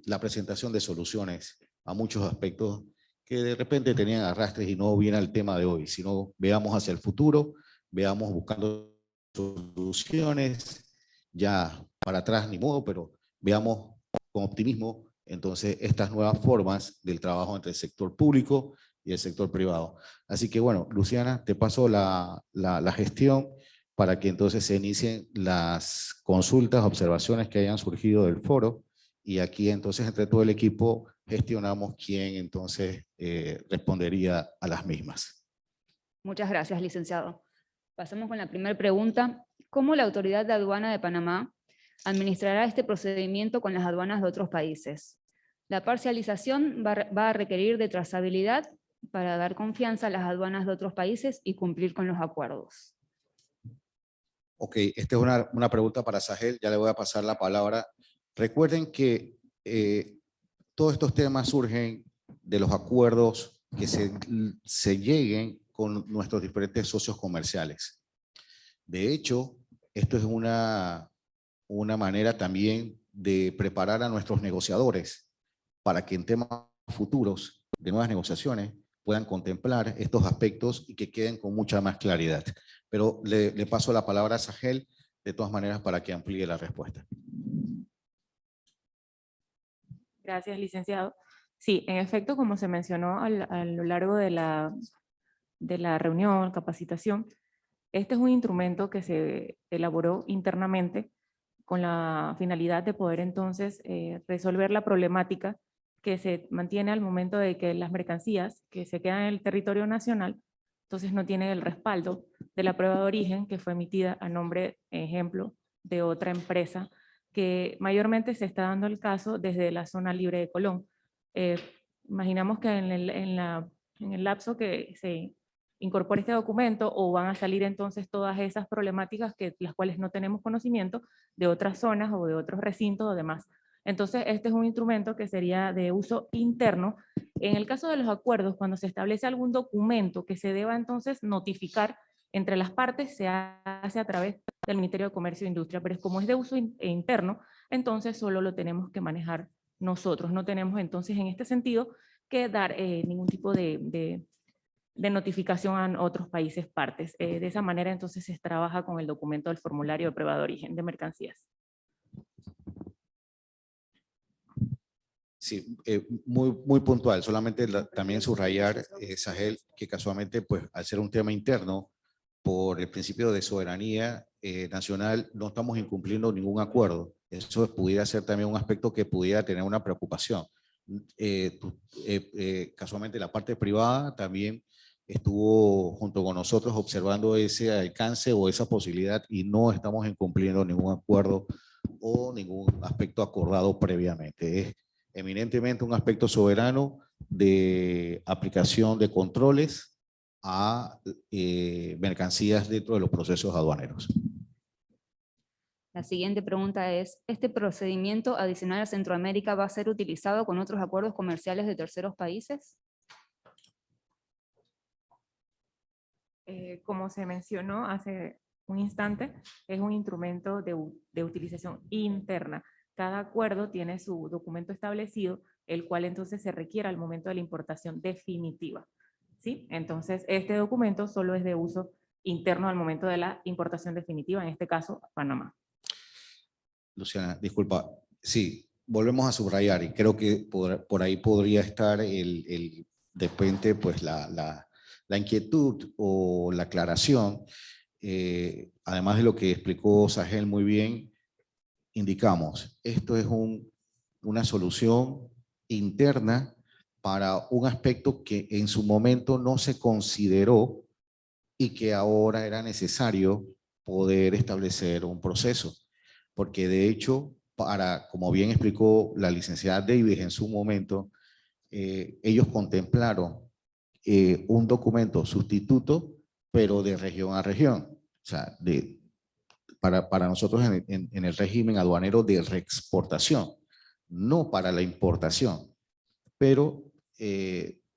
la presentación de soluciones a muchos aspectos que de repente tenían arrastres y no viene al tema de hoy, sino veamos hacia el futuro, veamos buscando soluciones, ya para atrás ni modo, pero veamos con optimismo entonces estas nuevas formas del trabajo entre el sector público y el sector privado. Así que bueno, Luciana, te paso la gestión para que entonces se inicien las consultas, observaciones que hayan surgido del foro, y aquí entonces entre todo el equipo gestionamos quién entonces respondería a las mismas. Muchas gracias, licenciado. Pasamos con la primera pregunta. ¿Cómo la Autoridad de Aduana de Panamá administrará este procedimiento con las aduanas de otros países? La parcialización va a requerir de trazabilidad para dar confianza a las aduanas de otros países y cumplir con los acuerdos. Ok, esta es una pregunta para Sahel, ya le voy a pasar la palabra. Recuerden que todos estos temas surgen de los acuerdos que se lleguen con nuestros diferentes socios comerciales. De hecho, esto es una manera también de preparar a nuestros negociadores para que en temas futuros de nuevas negociaciones puedan contemplar estos aspectos y que queden con mucha más claridad. Pero le paso la palabra a Sahel de todas maneras para que amplíe la respuesta. Gracias, licenciado. Sí, en efecto, como se mencionó a lo largo de la reunión, capacitación, este es un instrumento que se elaboró internamente con la finalidad de poder entonces resolver la problemática que se mantiene al momento de que las mercancías que se quedan en el territorio nacional, entonces no tienen el respaldo de la prueba de origen que fue emitida a nombre, ejemplo, de otra empresa, que mayormente se está dando el caso desde la zona libre de Colón. Imaginamos que en el lapso que se incorpore este documento, o van a salir entonces todas esas problemáticas las cuales no tenemos conocimiento de otras zonas o de otros recintos o demás. Entonces, este es un instrumento que sería de uso interno. En el caso de los acuerdos, cuando se establece algún documento que se deba entonces notificar entre las partes, se hace a través del Ministerio de Comercio e Industria, pero como es de uso interno, entonces solo lo tenemos que manejar nosotros. No tenemos entonces en este sentido que dar ningún tipo de notificación a otros países partes. De esa manera entonces se trabaja con el documento del formulario de prueba de origen de mercancías. Sí, muy puntual. Solamente también subrayar, Sahel, que casualmente, pues, al ser un tema interno, por el principio de soberanía nacional, no estamos incumpliendo ningún acuerdo. Eso pudiera ser también un aspecto que pudiera tener una preocupación. Casualmente la parte privada también estuvo junto con nosotros observando ese alcance o esa posibilidad y no estamos incumpliendo ningún acuerdo o ningún aspecto acordado previamente. Es eminentemente un aspecto soberano de aplicación de controles a mercancías dentro de los procesos aduaneros. La siguiente pregunta es, ¿este procedimiento adicional a Centroamérica va a ser utilizado con otros acuerdos comerciales de terceros países? Como se mencionó hace un instante, es un instrumento de utilización interna. Cada acuerdo tiene su documento establecido, el cual entonces se requiere al momento de la importación definitiva. ¿Sí? Entonces, este documento solo es de uso interno al momento de la importación definitiva, en este caso, Panamá. Luciana, disculpa. Sí, volvemos a subrayar y creo que por ahí podría estar de repente, pues la inquietud o la aclaración. Además de lo que explicó Sahel muy bien, indicamos, esto es una solución interna para un aspecto que en su momento no se consideró y que ahora era necesario poder establecer un proceso. Porque de hecho, como bien explicó la licenciada Davis en su momento, ellos contemplaron un documento sustituto, pero de región a región. O sea, para nosotros en el régimen aduanero de reexportación, no para la importación. Pero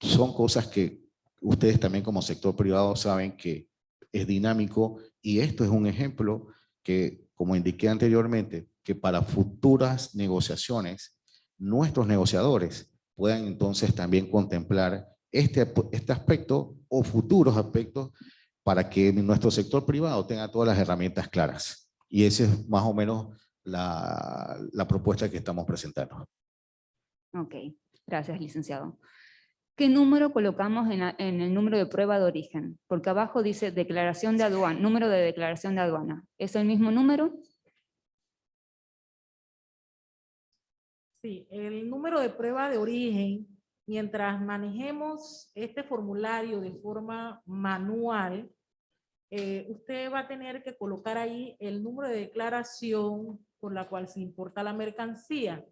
son cosas que ustedes también como sector privado saben que es dinámico y esto es un ejemplo que, como indiqué anteriormente, que para futuras negociaciones, nuestros negociadores puedan entonces también contemplar este aspecto o futuros aspectos para que nuestro sector privado tenga todas las herramientas claras. Y esa es más o menos la propuesta que estamos presentando. Ok, gracias, licenciado. ¿Qué número colocamos en el número de prueba de origen? Porque abajo dice declaración de aduana, número de declaración de aduana. ¿Es el mismo número? Sí, el número de prueba de origen, mientras manejemos este formulario de forma manual, usted va a tener que colocar ahí el número de declaración por la cual se importa la mercancía.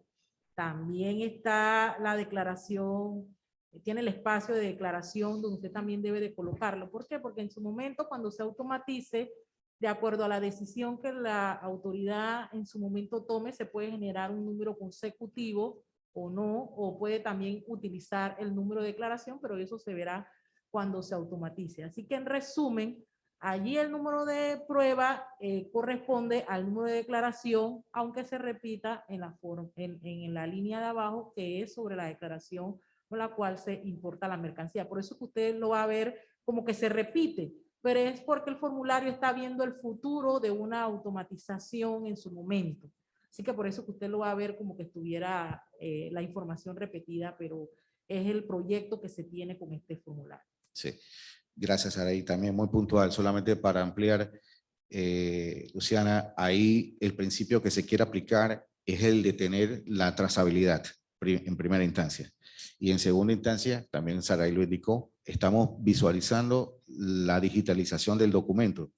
También está la declaración, tiene el espacio de declaración donde usted también debe de colocarlo. ¿Por qué? Porque en su momento, cuando se automatice, de acuerdo a la decisión que la autoridad en su momento tome, se puede generar un número consecutivo o no, o puede también utilizar el número de declaración, pero eso se verá cuando se automatice. Así que en resumen, allí el número de prueba corresponde al número de declaración, aunque se repita en la línea de abajo, que es sobre la declaración con la cual se importa la mercancía. Por eso que usted lo va a ver como que se repite, pero es porque el formulario está viendo el futuro de una automatización en su momento. Así que por eso que usted lo va a ver como que estuviera la información repetida, pero es el proyecto que se tiene con este formulario. Sí, gracias, Araí. También muy puntual, solamente para ampliar, Luciana, ahí el principio que se quiere aplicar es el de tener la trazabilidad en primera instancia. Y en segunda instancia, también Saraí lo indicó, estamos visualizando la digitalización del documento,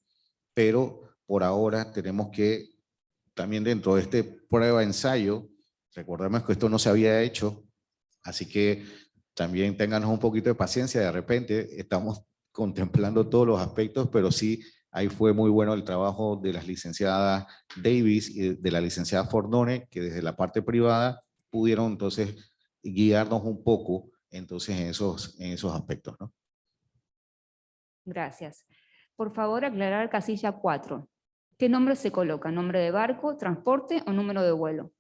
pero por ahora tenemos que, también dentro de este prueba-ensayo, recordemos que esto no se había hecho, así que también ténganos un poquito de paciencia, de repente estamos contemplando todos los aspectos, pero sí, ahí fue muy bueno el trabajo de las licenciadas Davis y de la licenciada Fordone, que desde la parte privada pudieron entonces guiarnos un poco entonces en esos aspectos, ¿no? Gracias. Por favor, aclarar casilla 4. ¿Qué nombre se coloca? ¿Nombre de barco, transporte o número de vuelo?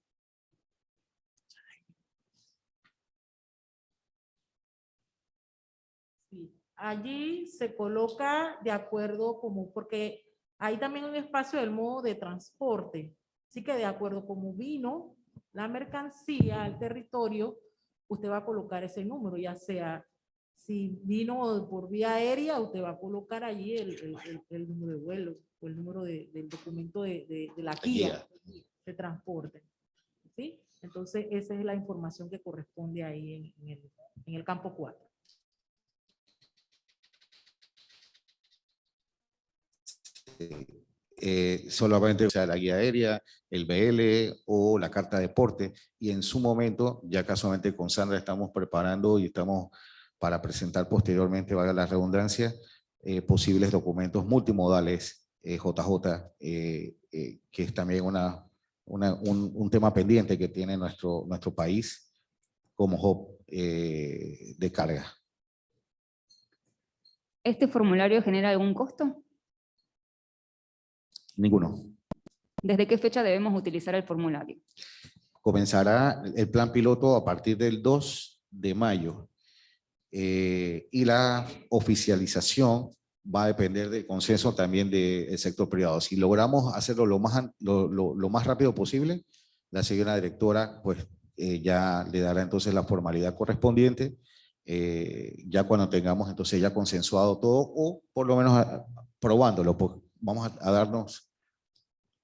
Sí. Allí se coloca de acuerdo como, porque hay también un espacio del modo de transporte. Así que de acuerdo como vino la mercancía al territorio, usted va a colocar ese número, ya sea si vino por vía aérea, usted va a colocar allí el número de vuelo o el número del documento de la guía de transporte. ¿Sí? Entonces, esa es la información que corresponde ahí en el campo 4. Solamente, o sea, la guía aérea, el BL o la carta de porte, y en su momento, ya casualmente con Sandra estamos preparando y estamos para presentar posteriormente, valga la redundancia, posibles documentos multimodales, JJ, que es también un tema pendiente que tiene nuestro país como hub de carga. ¿Este formulario genera algún costo? Ninguno. ¿Desde qué fecha debemos utilizar el formulario? Comenzará el plan piloto a partir del 2 de mayo y la oficialización va a depender del consenso también del sector privado. Si logramos hacerlo lo más rápido posible, la señora directora pues ya le dará entonces la formalidad correspondiente, ya cuando tengamos entonces ya consensuado todo o por lo menos probándolo, pues vamos a darnos,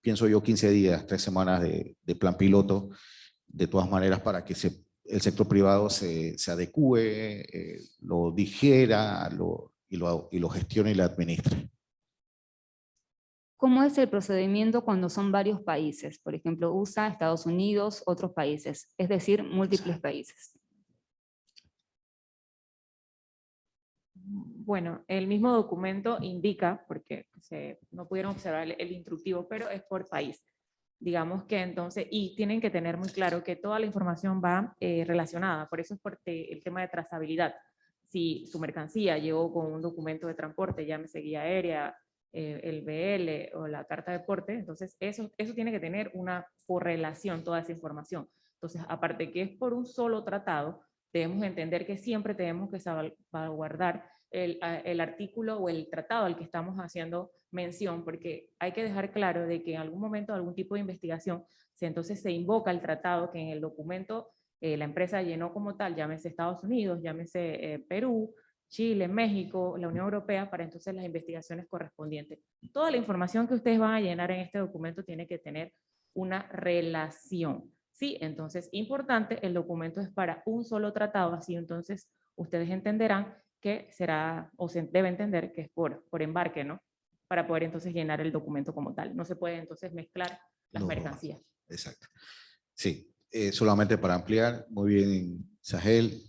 pienso yo, 15 días, 3 semanas de plan piloto, de todas maneras para que el sector privado se adecue, lo digiera y lo gestione y lo administre. ¿Cómo es el procedimiento cuando son varios países? Por ejemplo, USA, Estados Unidos, otros países, es decir, múltiples países. Bueno, el mismo documento indica, porque no pudieron observar el instructivo, pero es por país. Digamos que entonces, y tienen que tener muy claro que toda la información va relacionada, por eso es por el tema de trazabilidad. Si su mercancía llegó con un documento de transporte, llámese guía aérea, el BL o la carta de porte, entonces eso tiene que tener una correlación, toda esa información. Entonces, aparte que es por un solo tratado, debemos entender que siempre tenemos que salvaguardar el artículo o el tratado al que estamos haciendo mención, porque hay que dejar claro de que en algún momento, algún tipo de investigación, entonces se invoca el tratado que en el documento la empresa llenó como tal, llámese Estados Unidos, llámese Perú, Chile, México, la Unión Europea, para entonces las investigaciones correspondientes. Toda la información que ustedes van a llenar en este documento tiene que tener una relación. Sí, entonces, importante, el documento es para un solo tratado, así entonces ustedes entenderán que será, o se debe entender que es por embarque, ¿no? Para poder entonces llenar el documento como tal. No se puede entonces mezclar las mercancías. Exacto. Sí, solamente para ampliar, muy bien, Sahel,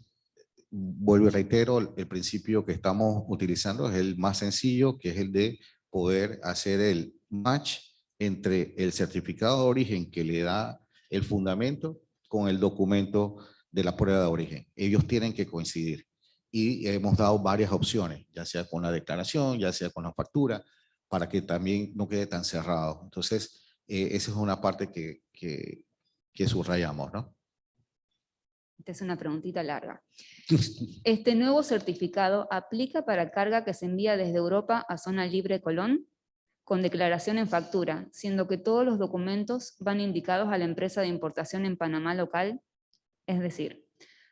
vuelvo y reitero, el principio que estamos utilizando es el más sencillo, que es el de poder hacer el match entre el certificado de origen que le da el fundamento con el documento de la prueba de origen. Ellos tienen que coincidir. Y hemos dado varias opciones, ya sea con la declaración, ya sea con la factura, para que también no quede tan cerrado. Entonces, esa es una parte que subrayamos, ¿no? Esta es una preguntita larga. ¿Este nuevo certificado aplica para carga que se envía desde Europa a Zona Libre Colón? Con declaración en factura, siendo que todos los documentos van indicados a la empresa de importación en Panamá local. Es decir,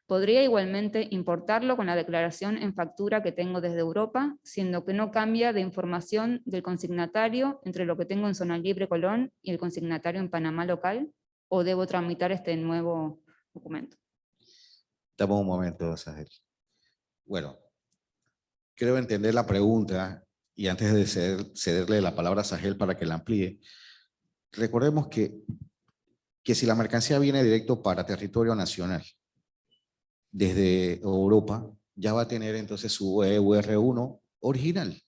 podría igualmente importarlo con la declaración en factura que tengo desde Europa, siendo que no cambia de información del consignatario entre lo que tengo en Zona Libre Colón y el consignatario en Panamá local, o debo tramitar este nuevo documento. Dame un momento, Sahel. Bueno, creo entender la pregunta y antes de cederle la palabra a Sahel para que la amplíe, recordemos que si la mercancía viene directo para territorio nacional, desde Europa, ya va a tener entonces su EUR1 original.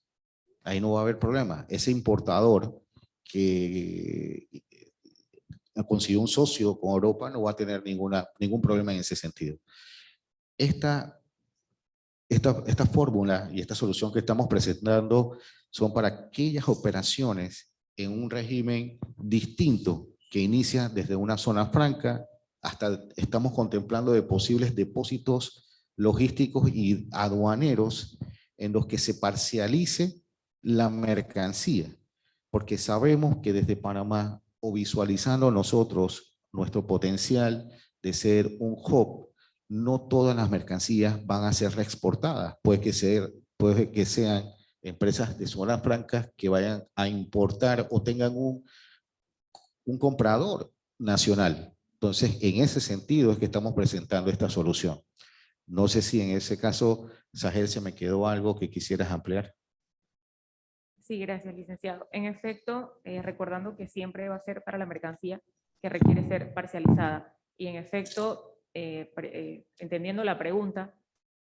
Ahí no va a haber problema. Ese importador que consiguió un socio con Europa no va a tener ningún problema en ese sentido. Esta fórmula y esta solución que estamos presentando son para aquellas operaciones en un régimen distinto que inicia desde una zona franca hasta estamos contemplando de posibles depósitos logísticos y aduaneros en los que se parcialice la mercancía, porque sabemos que desde Panamá o visualizando nosotros nuestro potencial de ser un hub, no todas las mercancías van a ser reexportadas. Puede que sean empresas de zonas francas que vayan a importar o tengan un comprador nacional. Entonces, en ese sentido es que estamos presentando esta solución. No sé si en ese caso, Sahel, se me quedó algo que quisieras ampliar. Sí, gracias, licenciado. En efecto, recordando que siempre va a ser para la mercancía que requiere ser parcializada. Y en efecto, entendiendo la pregunta,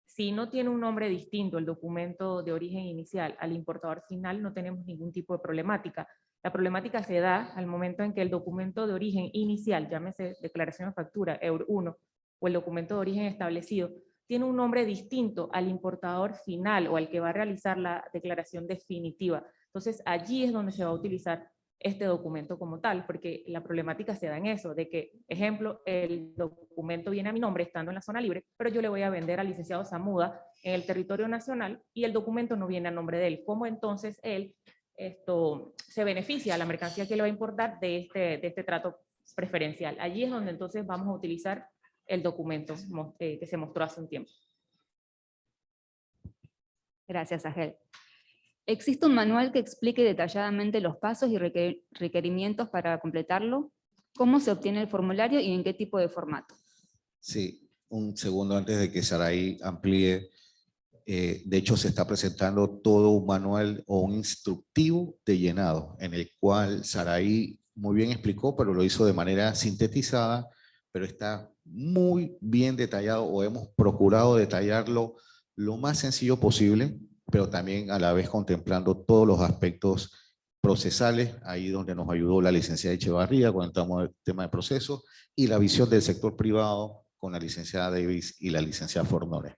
si no tiene un nombre distinto el documento de origen inicial al importador final, no tenemos ningún tipo de problemática. La problemática se da al momento en que el documento de origen inicial, llámese declaración de factura, EUR1, o el documento de origen establecido, tiene un nombre distinto al importador final o al que va a realizar la declaración definitiva. Entonces, allí es donde se va a utilizar este documento como tal, porque la problemática se da en eso, de que, ejemplo, el documento viene a mi nombre estando en la zona libre, pero yo le voy a vender al licenciado Zamuda en el territorio nacional y el documento no viene a nombre de él. ¿Cómo entonces él se beneficia a la mercancía que le va a importar de este trato preferencial? Allí es donde entonces vamos a utilizar el documento que se mostró hace un tiempo. Gracias, Sahel. ¿Existe un manual que explique detalladamente los pasos y requerimientos para completarlo? ¿Cómo se obtiene el formulario y en qué tipo de formato? Sí, un segundo antes de que Saray amplíe. De hecho, se está presentando todo un manual o un instructivo de llenado, en el cual Saray muy bien explicó, pero lo hizo de manera sintetizada, pero está muy bien detallado, o hemos procurado detallarlo lo más sencillo posible, pero también a la vez contemplando todos los aspectos procesales, ahí donde nos ayudó la licenciada Echevarría cuando estamos en el tema de procesos, y la visión del sector privado con la licenciada Davis y la licenciada Fornore.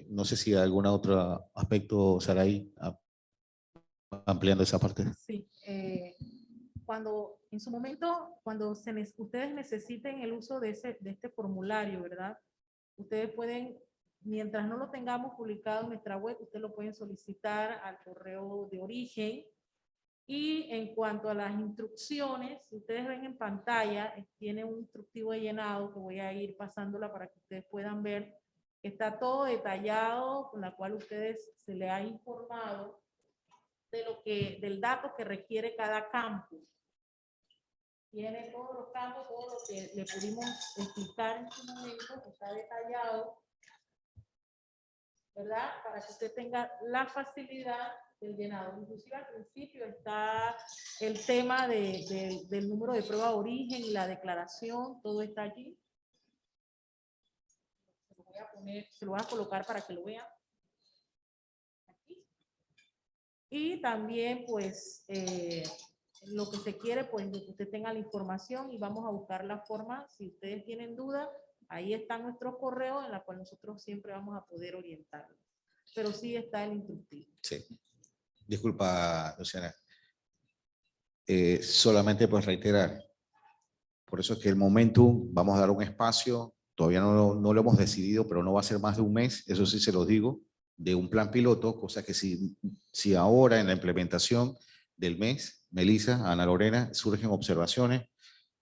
No sé si hay algún otro aspecto, Saray, ampliando esa parte. Sí, cuando en su momento, cuando ustedes necesiten el uso de este formulario, ¿verdad? Ustedes pueden, mientras no lo tengamos publicado en nuestra web, ustedes lo pueden solicitar al correo de origen. Y en cuanto a las instrucciones, si ustedes ven en pantalla, tiene un instructivo de llenado que voy a ir pasándola para que ustedes puedan ver. Está todo detallado, con la cual ustedes se les ha informado del dato que requiere cada campo. Tiene todos los campos, todo lo que le pudimos explicar en su momento, está detallado, ¿verdad? Para que usted tenga la facilidad del llenado. Inclusive al principio está el tema del número de prueba de origen y la declaración, todo está allí. Se lo voy a colocar para que lo vean. Aquí. Y también, pues, lo que se quiere, pues, que usted tenga la información y vamos a buscar la forma. Si ustedes tienen duda, ahí está nuestro correo en la cual nosotros siempre vamos a poder orientarlos. Pero sí está el instructivo. Sí. Disculpa, Luciana. Solamente pues reiterar. Por eso es que el momentum, vamos a dar un espacio todavía no lo hemos decidido, pero no va a ser más de un mes, eso sí se los digo, de un plan piloto, cosa que si ahora en la implementación del mes, Melissa, Ana Lorena, surgen observaciones,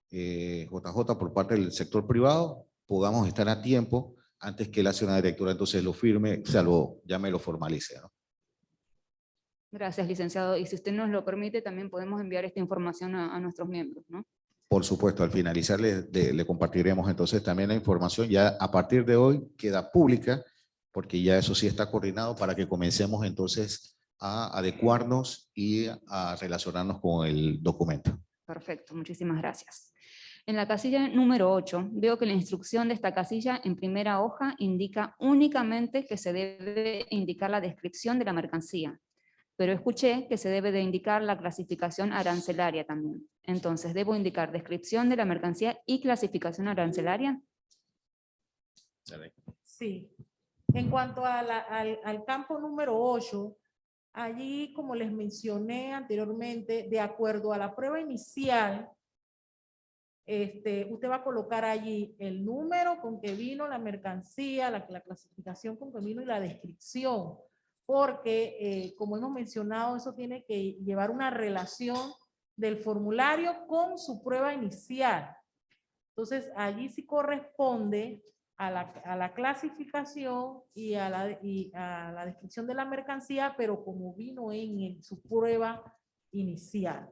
JJ por parte del sector privado, podamos estar a tiempo antes que la zona directora entonces lo firme, o sea, ya me lo formalice, ¿no? Gracias, licenciado. Y si usted nos lo permite, también podemos enviar esta información a nuestros miembros, ¿no? Por supuesto, al finalizar le compartiremos entonces también la información. Ya a partir de hoy queda pública, porque ya eso sí está coordinado para que comencemos entonces a adecuarnos y a relacionarnos con el documento. Perfecto, muchísimas gracias. En la casilla número 8, veo que la instrucción de esta casilla en primera hoja indica únicamente que se debe indicar la descripción de la mercancía, pero escuché que se debe de indicar la clasificación arancelaria también. Entonces, ¿debo indicar descripción de la mercancía y clasificación arancelaria? Sí. En cuanto a al campo número 8, allí, como les mencioné anteriormente, de acuerdo a la prueba inicial, usted va a colocar allí el número con que vino la mercancía, la clasificación con que vino y la descripción, porque como hemos mencionado, eso tiene que llevar una relación del formulario con su prueba inicial. Entonces, allí sí corresponde a la clasificación y a la descripción de la mercancía, pero como vino en su prueba inicial.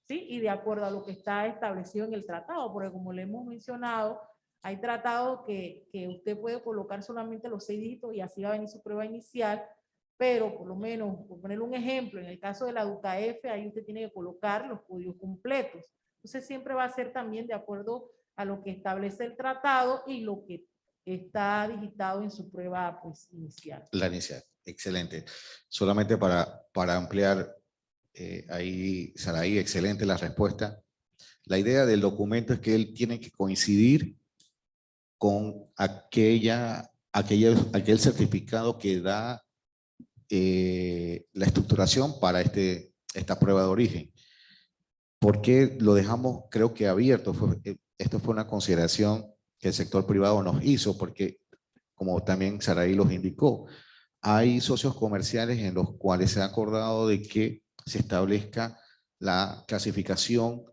¿Sí? Y de acuerdo a lo que está establecido en el tratado, porque como le hemos mencionado, hay tratados que usted puede colocar solamente los 6 dígitos y así va a venir su prueba inicial, pero por lo menos, por poner un ejemplo, en el caso de la DUCAF, ahí usted tiene que colocar los códigos completos. Entonces siempre va a ser también de acuerdo a lo que establece el tratado y lo que está digitado en su prueba pues, inicial. La inicial, excelente. Solamente para ampliar, ahí, Saraí, excelente la respuesta. La idea del documento es que él tiene que coincidir con aquel certificado que da la estructuración para esta prueba de origen. ¿Por qué lo dejamos, creo que abierto? Esto fue una consideración que el sector privado nos hizo, porque como también Saraí los indicó, hay socios comerciales en los cuales se ha acordado de que se establezca la clasificación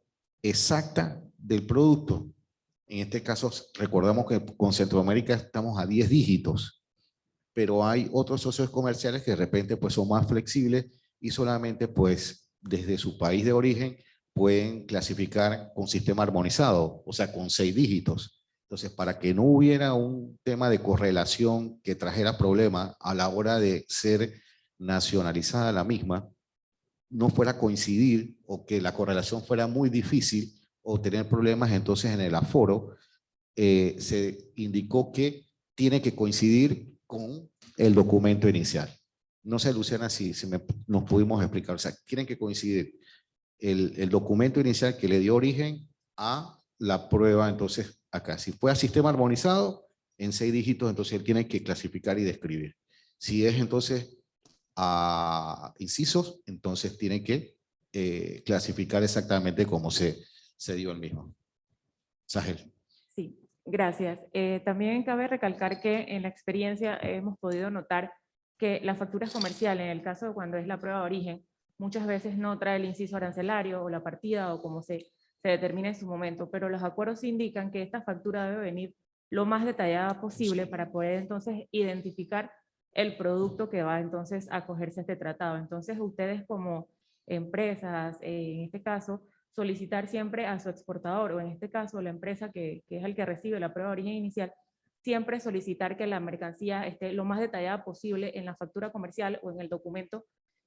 exacta del producto. En este caso, recordamos que con Centroamérica estamos a 10 dígitos, pero hay otros socios comerciales que de repente pues, son más flexibles y solamente pues, desde su país de origen pueden clasificar con sistema armonizado, o sea, con 6 dígitos. Entonces, para que no hubiera un tema de correlación que trajera problemas a la hora de ser nacionalizada la misma, no fuera a coincidir o que la correlación fuera muy difícil o tener problemas entonces en el aforo, se indicó que tiene que coincidir con el documento inicial. No sé, Luciana, si nos pudimos explicar. O sea, tienen que coincidir el documento inicial que le dio origen a la prueba, entonces, acá. Si fue a sistema armonizado, en 6 dígitos, entonces él tiene que clasificar y describir. Si es, entonces, a incisos, entonces tiene que clasificar exactamente como se dio el mismo. Sahel. Sí, gracias. También cabe recalcar que en la experiencia hemos podido notar que las facturas comerciales, en el caso de cuando es la prueba de origen, muchas veces no trae el inciso arancelario o la partida o como se determine en su momento, pero los acuerdos indican que esta factura debe venir lo más detallada posible para poder entonces identificar el producto que va entonces a acogerse a este tratado. Entonces ustedes como empresas, en este caso, solicitar siempre a su exportador, o en este caso la empresa que es el que recibe la prueba de origen inicial, siempre solicitar que la mercancía esté lo más detallada posible en la factura comercial o en el documento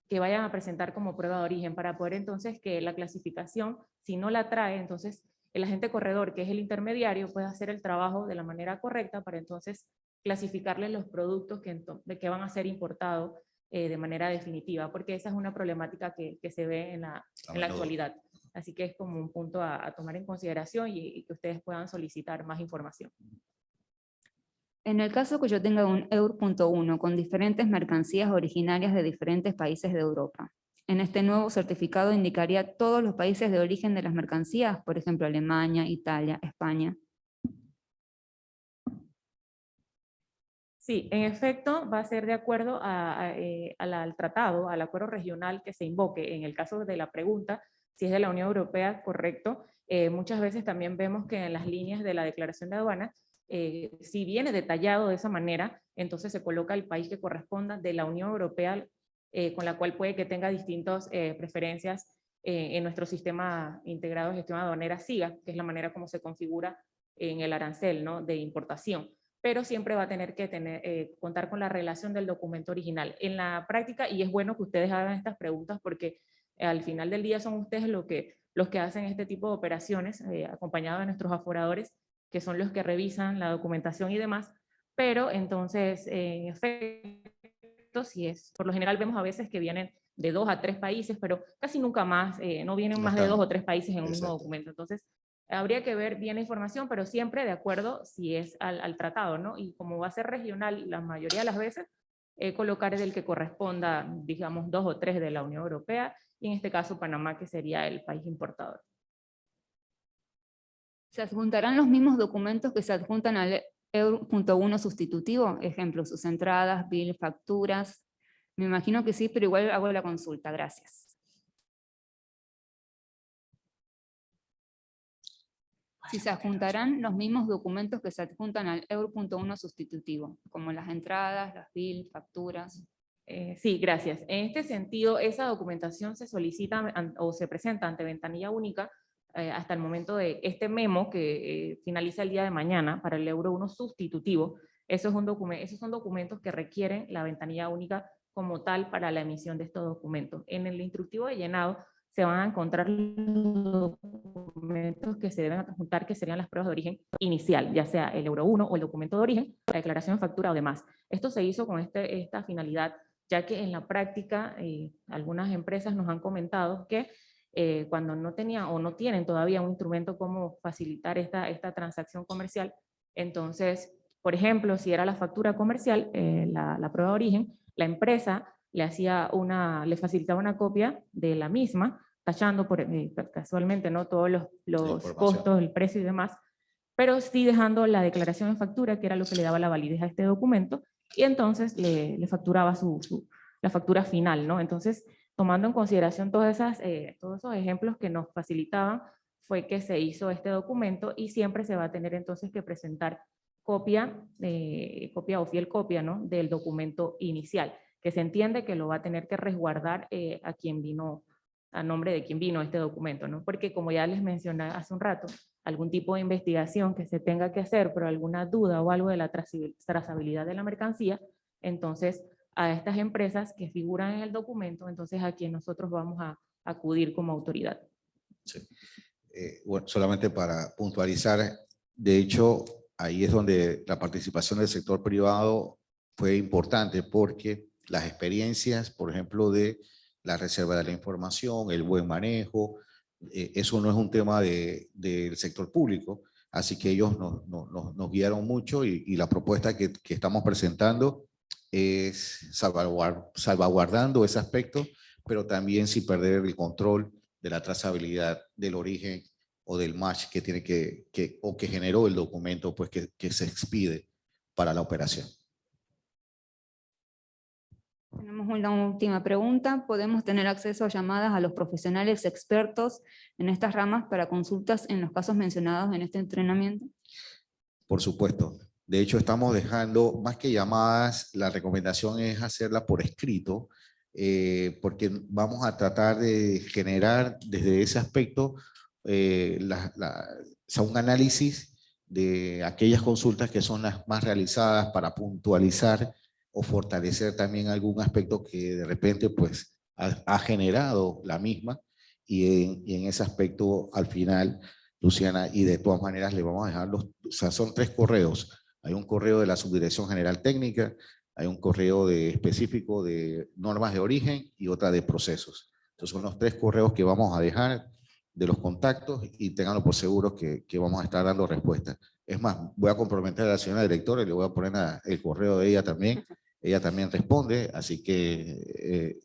que vayan a presentar como prueba de origen, para poder entonces que la clasificación, si no la trae, entonces el agente corredor, que es el intermediario, pueda hacer el trabajo de la manera correcta para entonces clasificarle los productos que van a ser importados de manera definitiva, porque esa es una problemática que se ve en la actualidad. Así que es como un punto a tomar en consideración y que ustedes puedan solicitar más información. En el caso que yo tenga un EUR.1 con diferentes mercancías originarias de diferentes países de Europa, en este nuevo certificado indicaría todos los países de origen de las mercancías, por ejemplo, Alemania, Italia, España. Sí, en efecto va a ser de acuerdo al tratado, al acuerdo regional que se invoque. En el caso de la pregunta, si es de la Unión Europea, correcto. Muchas veces también vemos que en las líneas de la declaración de aduanas, si viene detallado de esa manera, entonces se coloca el país que corresponda de la Unión Europea, con la cual puede que tenga distintas preferencias en nuestro sistema integrado de gestión aduanera SIGA, que es la manera como se configura en el arancel, ¿no?, de importación. Pero siempre va a tener que contar con la relación del documento original. En la práctica, y es bueno que ustedes hagan estas preguntas porque al final del día son ustedes los que hacen este tipo de operaciones, acompañados de nuestros aforadores, que son los que revisan la documentación y demás, pero entonces, en efecto, sí es. Por lo general vemos a veces que vienen de 2 a 3 países, pero casi nunca más, no vienen más de 2 o 3 países en un mismo documento. Entonces, habría que ver bien la información, pero siempre de acuerdo si es al tratado, ¿no? Y como va a ser regional la mayoría de las veces, colocar el que corresponda, digamos, 2 o 3 de la Unión Europea, y en este caso Panamá, que sería el país importador. ¿Se adjuntarán los mismos documentos que se adjuntan al EUR.1 sustitutivo? Ejemplo, sus entradas, bill, facturas. Me imagino que sí, pero igual hago la consulta. Gracias. Si se adjuntarán los mismos documentos que se adjuntan al EUR.1 sustitutivo, como las entradas, las bill, facturas. Sí, gracias. En este sentido, esa documentación se solicita o se presenta ante ventanilla única hasta el momento de este memo que finaliza el día de mañana para el Euro 1 sustitutivo. Esos son documentos que requieren la ventanilla única como tal para la emisión de estos documentos. En el instructivo de llenado se van a encontrar los documentos que se deben adjuntar, que serían las pruebas de origen inicial, ya sea el Euro 1 o el documento de origen, la declaración de factura o demás. Esto se hizo con esta finalidad, ya que en la práctica algunas empresas nos han comentado que cuando no tenían o no tienen todavía un instrumento como facilitar esta transacción comercial, entonces, por ejemplo, si era la factura comercial, la prueba de origen, la empresa le facilitaba una copia de la misma, tachando casualmente, ¿no?, todos los costos, el precio y demás, pero sí dejando la declaración de factura, que era lo que le daba la validez a este documento, y entonces le facturaba la factura final, ¿no? Entonces, tomando en consideración todos esos ejemplos que nos facilitaban, fue que se hizo este documento, y siempre se va a tener entonces que presentar copia o fiel copia, ¿no?, del documento inicial, que se entiende que lo va a tener que resguardar a nombre de quien vino este documento, ¿no? Porque como ya les mencioné hace un rato, algún tipo de investigación que se tenga que hacer, pero alguna duda o algo de la trazabilidad de la mercancía, entonces a estas empresas que figuran en el documento, entonces a quien nosotros vamos a acudir como autoridad. Sí. Bueno, solamente para puntualizar, de hecho, ahí es donde la participación del sector privado fue importante, porque las experiencias, por ejemplo, de la reserva de la información, el buen manejo, eso no es un tema del sector público, así que ellos nos guiaron mucho, y la propuesta que estamos presentando es salvaguardando ese aspecto, pero también sin perder el control de la trazabilidad del origen o del match que tiene que generó el documento, pues que se expide para la operación. Tenemos una última pregunta. ¿Podemos tener acceso a llamadas a los profesionales expertos en estas ramas para consultas en los casos mencionados en este entrenamiento? Por supuesto. De hecho, estamos dejando, más que llamadas, la recomendación es hacerla por escrito, porque vamos a tratar de generar desde ese aspecto un análisis de aquellas consultas que son las más realizadas, para puntualizar o fortalecer también algún aspecto que de repente pues ha generado la misma, y en ese aspecto al final, Luciana, y de todas maneras le vamos a dejar o sea, son 3 correos. Hay un correo de la Subdirección General Técnica, hay un correo específico de normas de origen y otra de procesos. Entonces son los 3 correos que vamos a dejar de los contactos, y ténganlo por seguro que vamos a estar dando respuesta. Es más, voy a comprometer a la señora directora y le voy a poner el correo de ella también. Ella también responde, así que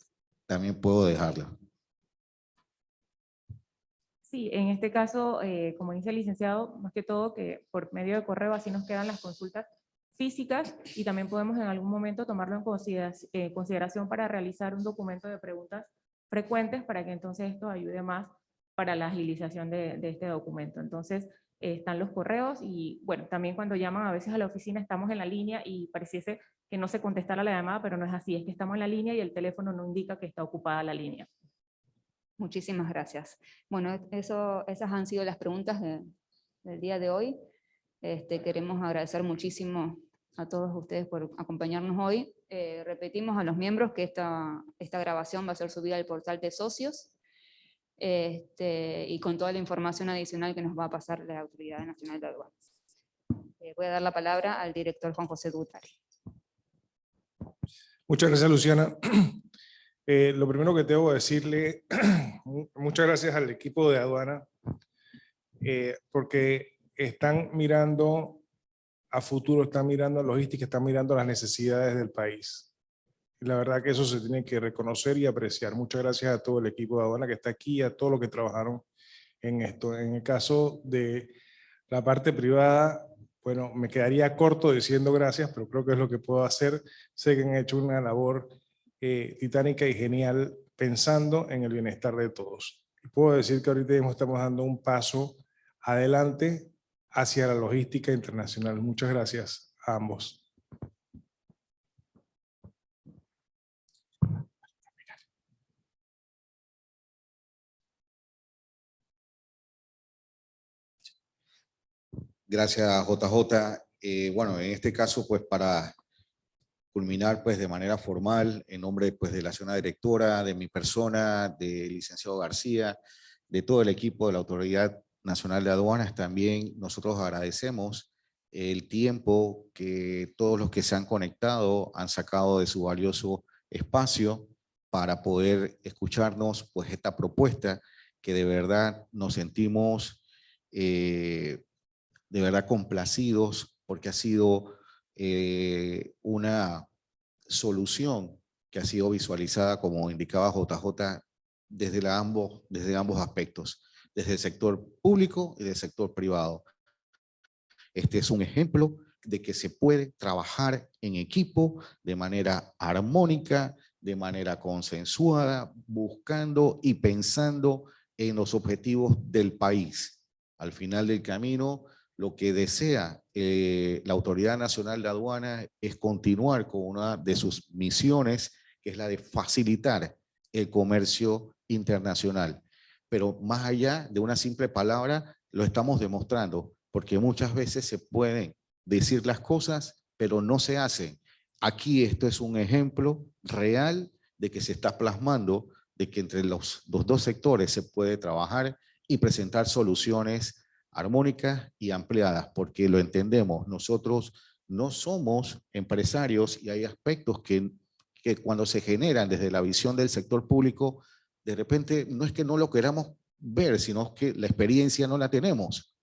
también puedo dejarla. Sí, en este caso, como dice el licenciado, más que todo que por medio de correo así nos quedan las consultas físicas y también podemos en algún momento tomarlo en consideración para realizar un documento de preguntas frecuentes para que entonces esto ayude más para la agilización de este documento. Entonces, están los correos y, bueno, también cuando llaman a veces a la oficina estamos en la línea y pareciese que no se contestara la llamada, pero no es así, es que estamos en la línea y el teléfono no indica que está ocupada la línea. Muchísimas gracias. Bueno, esas han sido las preguntas del día de hoy. Queremos agradecer muchísimo a todos ustedes por acompañarnos hoy. Repetimos a los miembros que esta grabación va a ser subida al portal de socios y con toda la información adicional que nos va a pasar la Autoridad Nacional de Aduanas. Voy a dar la palabra al director Juan José Dutari. Muchas gracias, Luciana. Lo primero que tengo que decirle, muchas gracias al equipo de aduana, porque están mirando a futuro, están mirando a logística, están mirando las necesidades del país. Y la verdad que eso se tiene que reconocer y apreciar. Muchas gracias a todo el equipo de aduana que está aquí y a todos los que trabajaron en esto. En el caso de la parte privada, bueno, me quedaría corto diciendo gracias, pero creo que es lo que puedo hacer. Sé que han hecho una labor titánica y genial pensando en el bienestar de todos. Y puedo decir que ahorita mismo estamos dando un paso adelante hacia la logística internacional. Muchas gracias a ambos. Gracias, JJ. Bueno, en este caso, pues para culminar pues de manera formal, en nombre pues de la señora directora, de mi persona, del licenciado García, de todo el equipo de la Autoridad Nacional de Aduanas, también nosotros agradecemos el tiempo que todos los que se han conectado han sacado de su valioso espacio para poder escucharnos pues esta propuesta que de verdad nos sentimos de verdad complacidos porque ha sido una solución que ha sido visualizada, como indicaba JJ, desde ambos aspectos, desde el sector público y del sector privado. Este es un ejemplo de que se puede trabajar en equipo de manera armónica, de manera consensuada, buscando y pensando en los objetivos del país. Al final del camino, lo que desea la Autoridad Nacional de Aduanas es continuar con una de sus misiones, que es la de facilitar el comercio internacional. Pero más allá de una simple palabra, lo estamos demostrando, porque muchas veces se pueden decir las cosas, pero no se hacen. Aquí esto es un ejemplo real de que se está plasmando, de que entre los dos sectores se puede trabajar y presentar soluciones armónicas y ampliadas, porque lo entendemos, nosotros no somos empresarios y hay aspectos que cuando se generan desde la visión del sector público, de repente no es que no lo queramos ver, sino que la experiencia no la tenemos.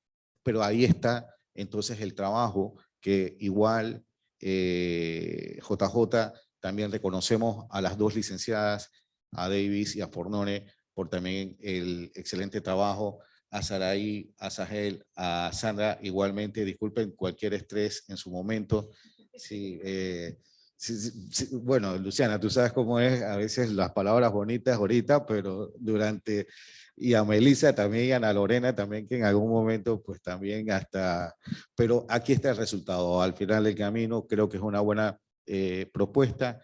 Pero ahí está entonces el trabajo que igual JJ, también reconocemos a las dos licenciadas, a Davis y a Fornone, por también el excelente trabajo, a Saraí, a Sahel, a Sandra, igualmente, disculpen cualquier estrés en su momento. Sí, sí, bueno, Luciana, tú sabes cómo es a veces las palabras bonitas ahorita, pero durante, y a Melissa también, y a Ana Lorena también, que en algún momento pues también hasta, pero aquí está el resultado, al final del camino creo que es una buena propuesta,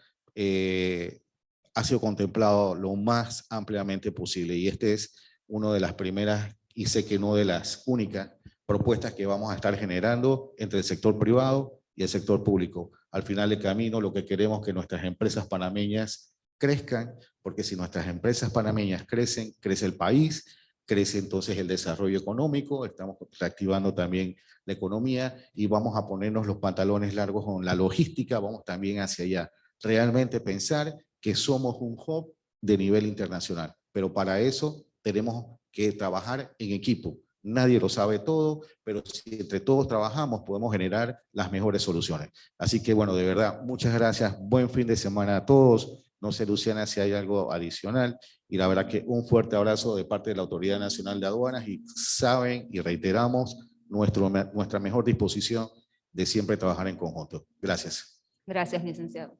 ha sido contemplado lo más ampliamente posible y este es una de las primeras y sé que no de las únicas propuestas que vamos a estar generando entre el sector privado y el sector público. Al final del camino lo que queremos es que nuestras empresas panameñas crezcan, porque si nuestras empresas panameñas crecen, crece el país, crece entonces el desarrollo económico, estamos reactivando también la economía y vamos a ponernos los pantalones largos con la logística, vamos también hacia allá. Realmente pensar que somos un hub de nivel internacional, pero para eso tenemos que trabajar en equipo. Nadie lo sabe todo, pero si entre todos trabajamos podemos generar las mejores soluciones. Así que bueno, de verdad, muchas gracias. Buen fin de semana a todos. No sé, Luciana, si hay algo adicional. Y la verdad que un fuerte abrazo de parte de la Autoridad Nacional de Aduanas y saben y reiteramos nuestra mejor disposición de siempre trabajar en conjunto. Gracias. Gracias, licenciado.